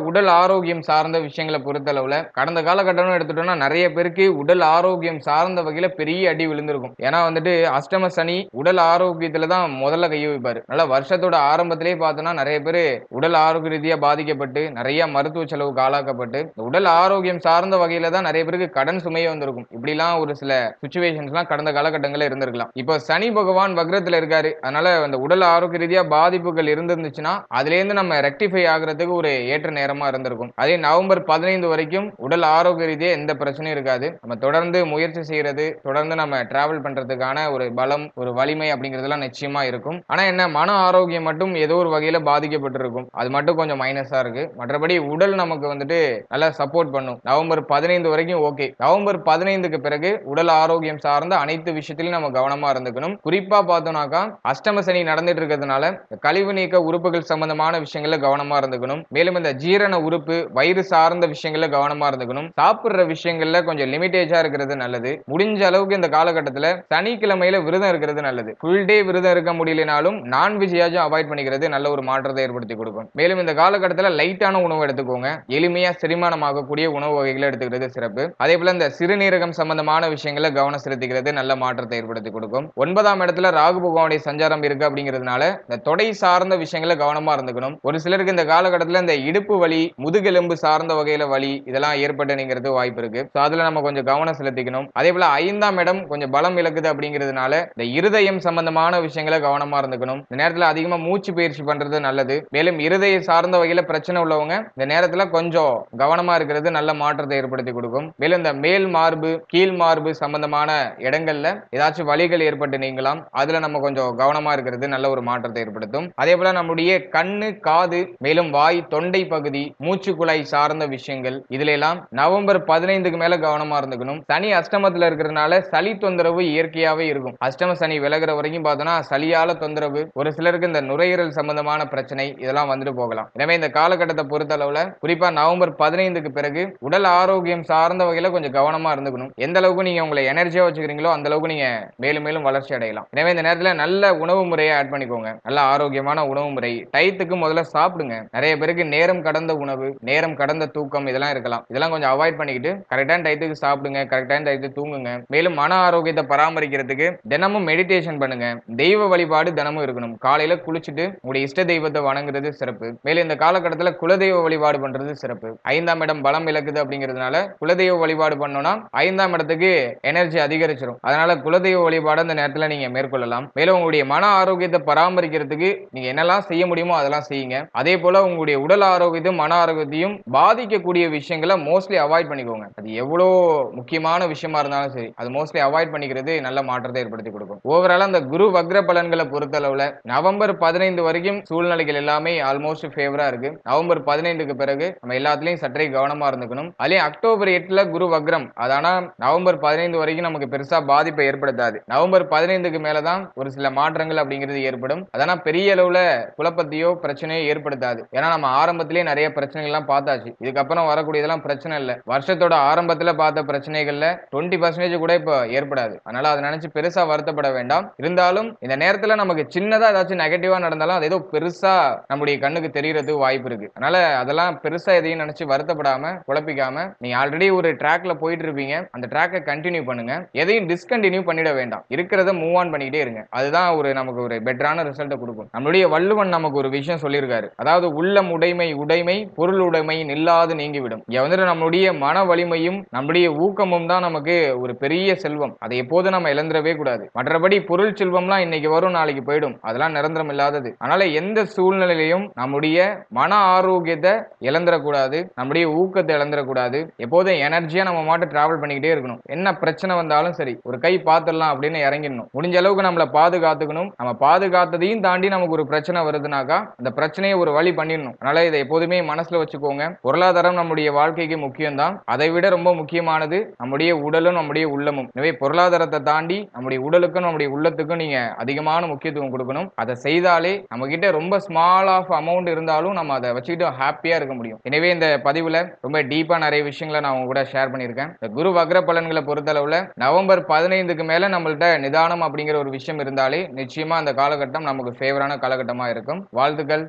உடல் ஆரோக்கியம் சார்ந்த விஷயங்களை பொறுத்தளவுல கடந்த காலகட்டம் எடுத்துட்டோம்னா நிறைய பேருக்கு உடல் ஆரோக்கியம் சார்ந்த வகையில பெரிய அடி விழுந்திருக்கும். ஏன்னா வந்துட்டு அஷ்டம சனி உடல் ஆரோக்கியத்துல தான் முதல்ல கைய வைப்பாரு. அதனால வருஷத்தோட ஆரம்பத்திலேயே பார்த்தோம்னா நிறைய பேர் உடல் ஆரோக்கிய ரீதியா பாதிக்கப்பட்டு நிறைய மருத்துவ செலவுக்கு ஆளாக்கப்பட்டு உடல் ஆரோக்கியம் சார்ந்த வகையில தான் நிறைய பேருக்கு கடன் சுமையே வந்திருக்கும். இப்படிலாம் ஒரு சில சிச்சுவேஷன்ஸ்லாம் கடந்த காலகட்டங்களில் இருந்திருக்கலாம். இப்போ சனி பகவான் வக்ரத்துல இருக்காரு. அதனால அந்த உடல் ஆரோக்கிய ரீதியா பாதிப்புகள் இருந்துச்சுன்னா அதுல இருந்து நம்ம ரெக்டிஃபை ஆகிறதுக்கு ஒரு ஏற்ற நேரமா இருந்திருக்கும். அதே நவம்பர் 15 வரைக்கும் உடல் ஆரோக்கிய ரீதியா எந்த பிரச்சனையும் இருக்காது. நம்ம தொடர்ந்து முயற்சி செய்யறது, தொடர்ந்து நம்ம டிராவல் பண்றதுக்கான ஒரு பலம், ஒரு வலிமை அப்படிங்கிறதுலாம் நிச்சயமா இருக்கும். ஆனா என்ன, மன ஆரோக்கியம் மட்டும் ஏதோ ஒரு வகையில பாதிக்கப்பட்டிருக்கும். அது மட்டும் கொஞ்சம் மைனஸா இருக்கு. மற்றபடி உடல் நமக்கு வந்துட்டு நல்லா சப்போர்ட் பண்ணும். நவம்பர் 15 வரைக்கும் ஓகே. நவம்பர் 15க்கு பிறகு உடல் ஆரோக்கியம் சார்ந்த அனைத்து விஷயத்திலும் நம்ம கவனமா இருந்துக்கணும். குறிப்பா பார்த்தோம்னாக்கா அஷ்டம சனி நடந்துட்டு இருக்கிறதுனால கழிவு நீக்க உறுப்புகள் சம்பந்தமான விஷயங்கள்ல கவனமா இருந்துக்கணும். மேலும் இந்த ஜீரண உறுப்பு வயிறு சார்ந்த விஷயங்கள்ல கவனமா இருந்துக்கணும். சாப்பிடுற விஷயங்கள்ல கொஞ்சம் லிமிட்டேஜா இருக்கிறது நல்லது. முடிஞ்ச அளவுக்கு இந்த காலகட்டத்துல சனிக்கிழமையில விரதம் இருக்கிறது நல்லது. ஃபுல் டே விரதம் இருக்க முடியலனாலும் நான்வெஜ்ஜாச்சும் அவாய்ட் பண்ணிக்கிறது நல்ல ஒரு மாற்றத்தை ஏற்படுத்தி கொடுக்கும். மேலும் இந்த காலகட்டத்துல லைட்டான உணவு எடுத்துக்கோங்க. எளிமையா செரிமானம் ஆகக்கூடிய உணவு வகைகளை எடுத்துக்கிறது சிறப்பு. அதே போல இந்த சிறுநீரகம் சம்பந்தமான விஷயங்கள்ல கவனம் செலுத்திக்கிறது நல்ல மாற்றத்தை ஏற்படுத்தி கொடுக்கும். 9ஆம் இடத்துல ராகு பகவானுடைய சஞ்சாரம் இருக்கு அப்படிங்கிறதுனால இந்த தொடை சார்ந்த விஷயங்கள கவனமா இருந்துக்கணும். ஒரு சிலருக்கு இந்த காலகட்டத்துல இந்த இடுப்பு வலி, முதுகெலும்பு சார்ந்த வகையில வலி இதெல்லாம் ஏற்பட்டுங்கிறது வாய்ப்பு இருக்கு. அதுல நம்ம கொஞ்சம் கவனம் செலுத்திக்கணும். அதே போல 5ஆம் இடம் கொஞ்சம் பலம் இழக்குது அப்படிங்கிறதுனால இந்த இருதயம் சம்பந்தமான விஷயங்களை கவனமா இருந்துக்கணும். இந்த நேரத்துல அதிகமா மூச்சு பயிற்சி பண்றது நல்லது. மேலும் இருதய சார்ந்த வகையில பிரச்சனை உள்ளவங்க இந்த நேரத்துல கொஞ்சம் கவனமா இருக்கிறது நல்ல மாற்றத்தை ஏற்படுத்தி கொடுக்கும். மேலும் இந்த மேல் மார்பு கீழ் மார்பு சம்பந்தமான இடங்கள்ல ஏதாச்சும் வலிகள் ஏற்பட்டு நீங்களாம். அதுல நம்ம கொஞ்சம் கவனமா இருக்கிறது நல்ல ஒரு மாற்றத்தை ஏற்படுத்தும். அதே போல நம்முடைய கண்ணு, காது, மேலும் வாய், தொண்டை பகுதி, மூச்சு குழாய் சார்ந்த விஷயங்கள் இதுல எல்லாம் நவம்பர் 15க்கு மேல கவனமா இருந்துக்கணும். சனி அஷ்டமத்துல இருக்கிறதுனால சளி தொந்தரவு இயற்கையாவே இருக்கும். அஷ்டம சனி விலகிற வரைக்கும் பார்த்தோம்னா சளியால தொந்தரவு, ஒரு சிலருக்கு இந்த நுரையீரல் சம்பந்தமான பிரச்சனை இதெல்லாம் வந்துட்டு போகலாம். எனவே இந்த காலகட்டத்தை பொறுத்த அளவுல குறிப்பா நவம்பர் 15க்கு பிறகு உடல் ஆரோக்கியம் சார்ந்த வகையில கொஞ்சம் கவனமா இருந்துக்கணும். எந்த அளவுக்கு நீங்க உங்களை எனர்ஜியா வச்சுக்கிறீங்களோ அந்த அளவுக்கு நீங்க மேலும் மேலும் வளர்ச்சி அடையலாம். எனவே இந்த நேரத்துல நல்ல உணவு முறையை ஆட் பண்ணிக்கோங்க. நல்ல ஆரோக்கியமான உணவு முறை, டயத்துக்கு முதல்ல சாப்பிடுங்க. நிறைய பேருக்கு நேரம் கடந்த உணவு, நேரம் கடந்த தூக்கம் இதெல்லாம் இருக்கலாம். இதெல்லாம் கொஞ்சம் அவாய்ட் பண்ணிக்கிட்டு கரெக்டான டயத்துக்கு சாப்பிடுங்க, கரெக்டான டயத்துக்கு தூங்குங்க. மேலும் மன ஆரோக்கியத்தை பராமரிக்கிறதுக்கு தினமும் மெடிடேஷன் பண்ணுங்க. தெய்வ வழிபாடு தினமும் இருக்கணும். காலையில குளிச்சுட்டு உங்களுடைய இஷ்ட தெய்வத்தை வணங்குங்க. வணங்குறது சிறப்பு. மேலும் இந்த காலகட்டத்துல குலதெய்வ வழிபாடு பண்றது சிறப்பு. 5ஆம் இடம் பலம் இழக்குது அப்படிங்கிறதுனால குலதெய்வ வழிபாடு பண்ணோம்னா 5ஆம் இடத்துக்கு எனர்ஜி அதிகரிச்சிடும். அதனால குலதெய்வ வழிபாடு அந்த நேரத்துல நீங்க மேற்கொள்ளலாம். மேலும் உங்களுடைய மன ஆரோக்கியத்தை பராமரிக்கிறதுக்கு நீங்க என்னெல்லாம் செய்ய முடியுமோ அதெல்லாம் செய்யுங்க. அதே போல உங்களுடைய உடல் ஆரோக்கியத்தையும் மன ஆரோக்கியத்தையும் பாதிக்கக்கூடிய விஷயங்களை மோஸ்ட்லி அவாய்ட் பண்ணிக்கோங்க. அது எவ்வளவு முக்கியமான விஷயமா இருந்தாலும் சரி, அது மோஸ்ட்லி அவாய்ட் பண்ணிக்கிறது நல்ல மாற்றத்தை ஏற்படுத்தி கொடுக்கும். ஓவரால் அந்த குரு வக்ர பலன்களை பொறுத்தளவுல நவம்பர் 15 வரைக்கும் சூழ்நிலைகள் எல்லாமே ஆல்மோஸ்ட் ஃபேவரா இருக்கு. நவம்பர் 15க்கு பிறகு நம்ம எல்லாத்துலயும் சற்றே கவனமா இருந்துக்கணும். அதுலயும் அக்டோபர் 8ல குரு வக்ரம், அதானா நவம்பர் 15 வரைக்கும் நமக்கு பெருசா பாதிப்பை ஏற்படுத்தாது. நவம்பர் 15க்கு மேலதான் ஒரு சில மாற்றங்கள் அப்படிங்கிறது ஏற்படும். அதானா பெரிய அளவுல குழப்பத்தையோ பிரச்சனையோ ஏற்படுத்தாது. ஏன்னா நம்ம ஆரம்பத்திலேயே நிறைய பிரச்சனைகள் எல்லாம் பார்த்தாச்சு. இதுக்கப்புறம் வரக்கூடியதெல்லாம் பிரச்சனை இல்ல. வருஷத்தோட ஆரம்பத்துல பார்த்த பிரச்சனைகள்ல 20% கூட இப்ப ஏற்படாது. அதனால அதை நினைச்சு பெருசா வருத்தப்பட வேண்டாம். இருந்தாலும் இந்த நேரத்துல நமக்கு சின்னதா ஏதாச்சும் நெகட்டிவா நடந்தாலும் அது ஏதோ பெருசா நம்முடைய கண்ணுக்கு தெரியறதுக்கு வாய்ப்பு இருக்கு. அதனால அதெல்லாம் பெருசா எதையும் நினைச்சு வருத்தப்படாம குழப்பிக்காம நீங்க ஆல்ரெடி ஒரு ட்ராக்ல போயிட்டு இருப்பீங்க, அந்த ட்ராக்கை கண்டினியூ பண்ணுங்க. எதையும் டிஸ்கண்டினியூ பண்ணிட வேண்டாம். இருக்கிறத மூவ் ஆன் பண்ணிக்கிட்டே இருங்க. அதுதான் நமக்கு ஒரு பெட்டரான ரிசல்ட்டை கொடுக்கும். நம்மளுடைய வள்ளுவன் நமக்கு ஒரு விஷயம் சொல்லியிருக்காரு. அதாவது உள்ளம் உடைமை உடைமை பொருள் உடைமை நில்லாது நீங்கிவிடும். இங்க வந்துட்டு நம்மளுடைய மன வலிமையும் நம்முடைய ஊக்கமும் தான் நமக்கு ஒரு பெரிய செல்வம். அதை எப்போதும் நம்ம இழந்துடவே கூடாது. மற்றபடி பொருள் செல்வம்லாம் இன்னைக்கு வரும் நாளைக்கு போயிடும். அதெல்லாம் நிரந்தரம் இல்லாதது. அதனால எந்த சூழ்நிலையிலையும் நம்முடைய மன ஆரோக்கியத்தை இழந்துடக்கூடாது, நம்முடைய ஊக்கத்தை இழந்துடக்கூடாது. எப்போதும் எனர்ஜியா நம்ம மாட்டு டிராவல் பண்ணிக்கிட்டே இருக்கணும். என்ன பிரச்சனை வந்தாலும் சரி, ஒரு கை பார்த்துடலாம் அப்படின்னு இறங்கிடணும். முடிஞ்ச அளவுக்கு நம்மளை பாதுகாத்துக்கணும். நம்ம பாதுகாத்ததையும் தாண்டி நமக்கு ஒரு பிரச்சனை வருதுனாக்கா அந்த பிரச்சனையை ஒரு வழி பண்ணிடணும். அதனால இதை எப்போதுமே மனசுல வச்சுக்கோங்க. பொருளாதாரம் நம்முடைய வாழ்க்கைக்கு முக்கியம் தான். அதை விட ரொம்ப முக்கியமானது நம்முடைய உடலும் நம்முடைய உள்ளமும். எனவே பொருளாதாரத்தை தாண்டி நம்முடைய உடலுக்கும் நம்முடைய உள்ளத்துக்கும் நீங்க அதிகமான முக்கியத்துவம் கொடுக்கணும். அதை செய்தாலே நம்ம கிட்ட ரொம்ப ஸ்மால் ஆஃப் அமௌண்ட் இருந்தாலும் நம்ம அதை வச்சுக்கிட்டு ஹாப்பியா இருக்க முடியும். எனவே இந்த பதிவுல ரொம்ப டீப்பா நிறைய விஷயங்களை நான் உங்க கூட ஷேர் பண்ணியிருக்கேன். இந்த குரு வக்ர பலன்களை பொறுத்தளவுல நவம்பர் 15க்கு மேல நம்மள்ட்ட நிதானம் அப்படிங்கிற ஒரு விஷயம் இருந்தாலே நிச்சயமா அந்த காலகட்டம் நமக்கு ஃபேவரான காலகட்டமா இருக்கும். வாழ்த்துக்கள்.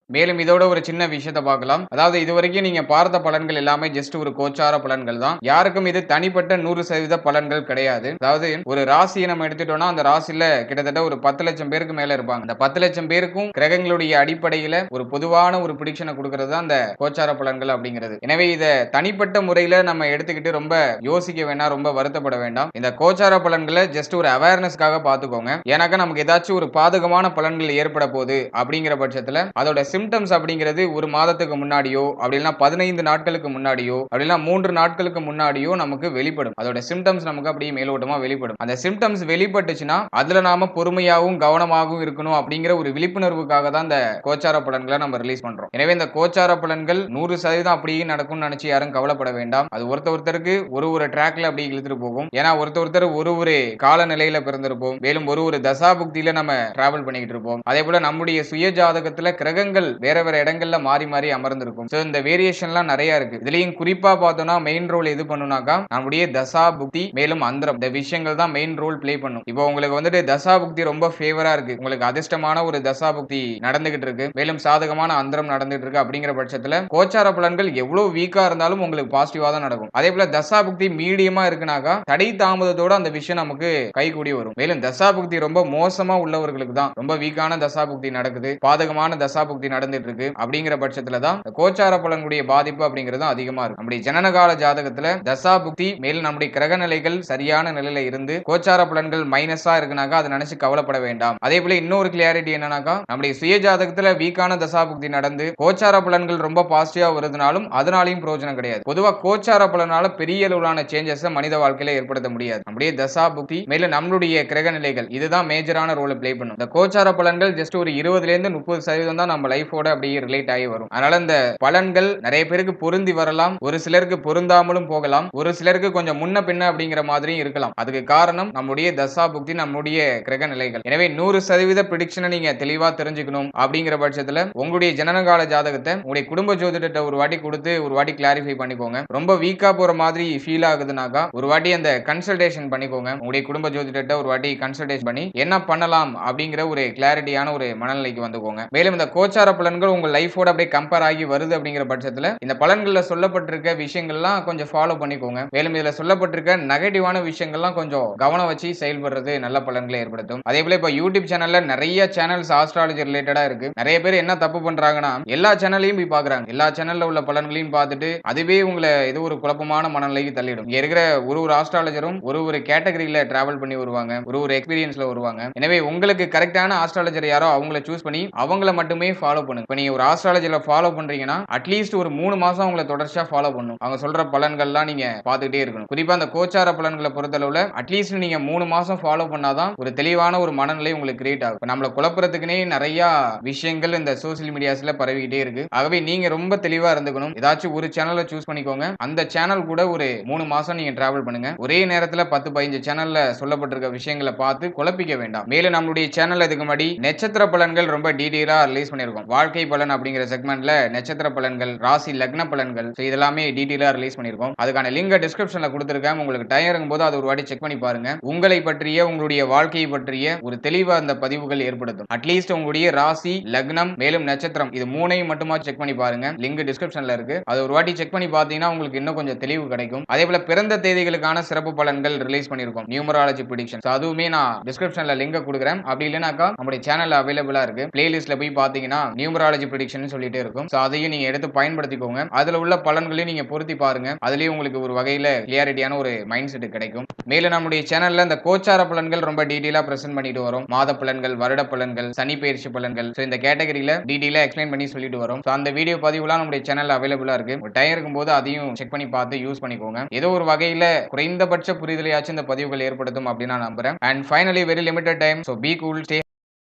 மேலும் இதோட ஒரு சின்ன விஷயத்தை பார்க்கலாம். அதாவது இதுவரைக்கும் நீங்க பார்த்த பலன்கள் எல்லாமே ஜஸ்ட் ஒரு கோச்சார பலன்கள் தான். யாருக்கும் இது தனிப்பட்ட 100% பலன்கள் கிடையாது. அதாவது ஒரு ராசியை நம்ம எடுத்துட்டோம்னா அந்த ராசியில கிட்டத்தட்ட ஒரு 10 லட்சம் பேருக்கு மேல இருப்பாங்க. அந்த 10 லட்சம் பேருக்கும் கிரகங்களுடைய அடிப்படையில ஒரு பொதுவான ஒரு பிரிடிக்ஷனை கொடுக்கிறது தான் அந்த கோச்சார பலன்கள் அப்படிங்கிறது. எனவே இதை தனிப்பட்ட முறையில நம்ம எடுத்துக்கிட்டு ரொம்ப யோசிக்க வேண்டாம், ரொம்ப வருத்தப்பட வேண்டாம். இந்த கோச்சார பலன்களை ஜஸ்ட் ஒரு அவேர்னஸ்க்காக பார்த்துக்கோங்க. ஏன்னாக்கா நமக்கு ஏதாச்சும் ஒரு பாதகமான பலன்கள் ஏற்பட போகுது அப்படிங்கிற பட்சத்துல அதோட சிம்டம்ஸ் அப்படிங்கிறது ஒரு மாதத்துக்கு முன்னாடியோ அப்படின்னா 15 நாட்களுக்கு முன்னாடியோ அப்படின்னா 3 நாட்களுக்கு முன்னாடியோ நமக்கு வெளிப்படும். அதோட சிம்டம்ஸ் நமக்கு அப்படியே மேலோட்டமா வெளிப்படும். அந்த சிம்டம்ஸ் வெளிப்பட்டுச்சுன்னா அதுல நாம பொறுமையாகவும் கவனமாகவும் இருக்கணும் அப்படிங்கிற ஒரு விழிப்புணர்வுக்காக தான் இந்த கோச்சார பலன்களை நம்ம ரிலீஸ் பண்றோம். எனவே இந்த கோச்சார பலன்கள் 100% அப்படியே நடக்கும்னு நினைச்சு யாரும் கவலைப்பட வேண்டாம். அது ஒருத்தருக்கு ஒரு ட்ராக்ல அப்படி இழுத்துட்டு போகும். ஏன்னா ஒருத்தர் ஒரு காலநிலையில பிறந்திருப்போம். மேலும் ஒரு தசாபுக்தியில நம்ம டிராவல் பண்ணிக்கிட்டு இருப்போம். அதே போல நம்முடைய சுய ஜாதகத்துல கிரகங்கள் வேற இடங்கள்ல மாறி மாறி அமர்ந்திருக்கும். சோ இந்த வேரியேஷன்லாம் நிறைய இருக்கு. இதுலயும் குறிப்பா பார்த்தோம்னா மெயின் ரோல் எது பண்ணுனாக்கா நம்முடைய தசா புக்தி மேலும் அந்தரம் இந்த விஷயங்கள் தான் மெயின் ரோல் பிளே பண்ணும். இப்போ உங்களுக்கு வந்துட்டு தசா புக்தி ரொம்ப ஃபேவரா இருக்கு, உங்களுக்கு அதிர்ஷ்டமான ஒரு தசா புக்தி நடந்துகிட்டு இருக்கு, மேலும் சாதகமான அந்தரம் நடந்துட்டு இருக்கு அப்படிங்கிற பட்சத்துல கோச்சார பலன்கள் எவ்வளவு வீக்கா இருந்தாலும் உங்களுக்கு பாசிட்டிவா தான் நடக்கும். அதே போல தசா புக்தி மீடியமா இருக்குனாக்கா தடை தாமதத்தோட அந்த விஷயம் நமக்கு கைகூடி வரும். மேலும் தசா புக்தி ரொம்ப மோசமா உள்ளவர்களுக்கு தான் ரொம்ப வீக்கான தசா புக்தி நடக்குது, பாதகமான தசா புக்தி நடந்துட்டு இருக்கு அப்படிங்கிற பட்சத்துல தான் கோச்சார பலனுடைய பாதிப்பு அப்படிங்கிறது அதிகமா இருக்கும். நம்முடைய ஜனனகால ஜாதகத்துல தசா புக்தி மேலும் நம்முடைய கிரக நிலைகள் சரியான நிலையில இருந்து கோச்சார பலன்கள் மைனஸா இருக்குனாக்கா அதை நினைச்சு கவலைப்பட வேண்டாம். அதே போல இன்னொரு கிளியாரிட்டி என்னன்னாக்கா நம்முடைய சுய ஜாதகத்துல வீக்கான தசா புக்தி நடந்து கோச்சார பலன்கள் ரொம்ப பாசிட்டிவா வருதுனாலும் அதனாலையும் பிரயோஜனம் கிடையாது. பொதுவா கோச்சார பலனால பெரிய அளவிலான சேஞ்சஸ் மனித வாழ்க்கையில ஏற்படுத்த முடியாது. நம்முடைய தசா புக்தி மேலும் நம்மளுடைய கிரக நிலைகள் இதுதான் மேஜரான ரோல் பிளே பண்ணும். இந்த கோச்சார பலன்கள் ஜஸ்ட் ஒரு 20ல இருந்து 30% தான் நம்ம லைஃபோட அப்படியே ரிலேட் ஆகி வரும். அதனால இந்த பலன்கள் நிறைய பேருக்கு பொருந்தி வரலாம், ஒரு சிலருக்கு பொருந்தாமலும் போகலாம், ஒரு சிலருக்கு கொஞ்சம் முன்ன பின்ன அப்படிங்கிற மாதிரியும் இருக்கலாம். அதுக்கு காரணம் நம்முடைய தசா புக்தி நம்முடைய கிரக நிலைகள். எனவே 100% பிரிடிக்ஷனை நீங்க தெளிவா தெரிஞ்சுக்கணும் அப்படிங்கிற பட்சத்துல உங்களுடைய ஜனனகால ஜாதகத்தை உங்களுடைய குடும்ப ஜோதிடத்தை ஒரு வாட்டி கொடுத்து ஒரு வாட்டி கிளாரிஃபை பண்ணிக்கோங்க. ரொம்ப வீக்கா போற மாதிரி ஃபீல் ஆகுதுனாக்கா ஒரு வாட்டி அந்த கன்சல்டேஷன் பண்ணிக்கோங்க. உங்களுடைய குடும்ப ஜோதிடத்தை ஒரு வாட்டி கன்சல்டேஷன் பண்ணி என்ன பண்ணலாம் அப்படிங்கிற ஒரு கிளாரிட்டியான ஒரு மனநிலைக்கு வந்துக்கோங்க. மேலும் இந்த கோச்சார பலன்கள் உங்க லைஃபோட அப்படியே கம்பேர் ஆகி வருது அப்படிங்கிற பட்சத்துல இந்த பலன்கள்ல சொல்லப்பட்டிருக்க விஷயங்கள்லாம் கொஞ்சம் ஃபாலோ பண்ணிக்கோங்க. மேலும் இதுல சொல்லப்பட்டிருக்க நெகட்டிவான விஷயங்கள்லாம் கொஞ்சம் கவனம் வச்சு செயல்படுறது நல்ல பலன்களை ஏற்படுத்தும். அதே போல இப்ப யூடியூப் சேனல்ல நிறைய சேனல்ஸ் ஆஸ்ட்ராலஜி ரிலேட்டடா இருக்கு. நிறைய பேர் என்ன தப்பு பண்றாங்கன்னா எல்லா சேனல்லையும் போய் பாக்குறாங்க. எல்லா சேனல்ல உள்ள பலன்களையும் பார்த்துட்டு அதுவே உங்களை ஏதோ ஒரு குழப்பமான மனநிலைக்கு தள்ளிடும். இங்க இருக்கிற ஒரு ஆஸ்ட்ராலஜரும் ஒரு கேட்டகரியில டிராவல் பண்ணி வருவாங்க. ஒரு எக்ஸ்பீரியன்ஸ்ல வருவாங்க. எனவே உங்களுக்கு கரெக்டான ஆஸ்ட்ராலஜர் யாரோ அவங்கள சூஸ் பண்ணி அவங்கள மட்டுமே ஃபாலோ பண்ணுங்க. இப்ப நீங்க ஒரு ஆஸ்ட்ராலஜில ஃபாலோ பண்றீங்கன்னா அட்லீஸ்ட் ஒரு 3 மாசம் அவங்கள தொடர்ச்சியா ஃபாலோ பண்ணணும். அவங்க சொல்ற பலன்கள்லாம் நீங்க பார்த்துட்டே இருக்கணும். குறிப்பா அந்த கோச்சார பலன்களை பொறுத்தளவுல அட்லீஸ்ட் நீங்க 3 மாசம் ஃபாலோ பண்ணாதான் ஒரு தெளிவான ஒரு மனநிலை உங்களுக்கு கிரியேட் ஆகும். இப்ப நம்மள குழப்பறதுக்குனே நிறைய விஷயங்கள் இந்த சோசியல் மீடியாஸ்ல பரவிக்கிட்டே இருக்கு. ஆகவே நீங்க ரொம்ப தெளிவா இருந்துக்கணும். ஏதாச்சும் ஒரு சேனலை சூஸ் பண்ணிக்கோங்க. அந்த சேனல் கூட ஒரு 3 மாசம் நீங்க டிராவல் பண்ணுங்க. ஒரே நேரத்துல 10, 15 சேனல்ல சொல்லப்பட்டிருக்க விஷயங்களை பார்த்து குழப்பிக்க வேண்டாம். மேலும் நம்மளுடைய சேனல்ல இதுக்கு முன்னாடி நட்சத்திர பலன்கள் ரொம்ப டீடைலா ரிலீஸ் பண்ணிருக்கோம். வாழ்க்கை பலன் அப்படிங்கிற செக்மெண்ட்ல நட்சத்திர பலன்கள், ராசி லக்ன பலன்கள் இதெல்லாமே டீடைலா ரிலீஸ் பண்ணிருக்கோம். அதுக்கான லிங்க் டிஸ்கிரிப்ஷன்ல கொடுத்திருக்கேன். உங்களுக்கு டைம் இருக்கும்போது அது ஒரு வாட்டி செக் பண்ணி பாருங்க. உங்களை பற்றிய உங்களுடைய வாழ்க்கையை பற்றிய ஒரு தெளிவா அந்த பதிவுகள் ஏற்படுத்தும். அட்லீஸ்ட் உங்களுடைய ராசி லக்னம் மேலும் நட்சத்திரம் இது மூணையும் மட்டுமா செக் பண்ணி பாருங்க. லிங்க் டிஸ்கிரிப்ஷன்ல இருக்கு. அது ஒரு வாட்டி செக் பண்ணி பார்த்தீங்கன்னா உங்களுக்கு இன்னும் கொஞ்சம் தெளிவு கிடைக்கும். அதே போல பிறந்த தேதிகளுக்கான சிறப்பு பலன்கள் ரிலீஸ் பண்ணிருக்கோம். நியூமராலஜி ப்ரெடிக்ஷன் அதுவுமே நான் டிஸ்கிரிப்ஷன்ல லிங்க் கொடுக்குறேன். அப்படி இல்லைனாக்கா நம்முடைய சேனல்ல அவைலபிளா இருக்கு. பிளேலிஸ்ட்ல போய் பாத்தீங்கன்னா நியூமராலஜி ப்ரெடிக்ஷன் சொல்லிட்டே இருக்கும். அதையும் நீங்க எடுத்து பயன்படுத்திக்கோங்க. அதுல உள்ள பலன்களையும் நீங்க பொருத்தி பாருங்க. அதுலயும் உங்களுக்கு ஒரு வகையில கிளியாரிட்டியான ஒரு மைண்ட் செட் கிடைக்கும். மேலும் நம்முடைய சேனல்ல இந்த கோச்சார பலன்கள் ரொம்ப டீடைலா பிரசன்ட் பண்ணிட்டு வரும். மாத பலன்கள், வருட பலன்கள், சனி பயிற்சி பலன்கள் இந்த கேட்டகரியில டீடைலா எக்ஸ்பிளைன் பண்ணி சொல்லிட்டு வரும். அந்த வீடியோ பதிவுலாம் நம்முடைய சேனல்ல அவைலபிளா இருக்கு. டைம் இருக்கும்போது அதையும் செக் பண்ணி பார்த்து யூஸ் பண்ணிக்கோங்க. ஏதோ ஒரு வகையில குறைந்தபட்ச புரிதலையாச்சும் இந்த பதிவுகள் ஏற்படுத்தும் அப்படின்னு நான் நம்புறேன். And finally very limited time. So be cool, stay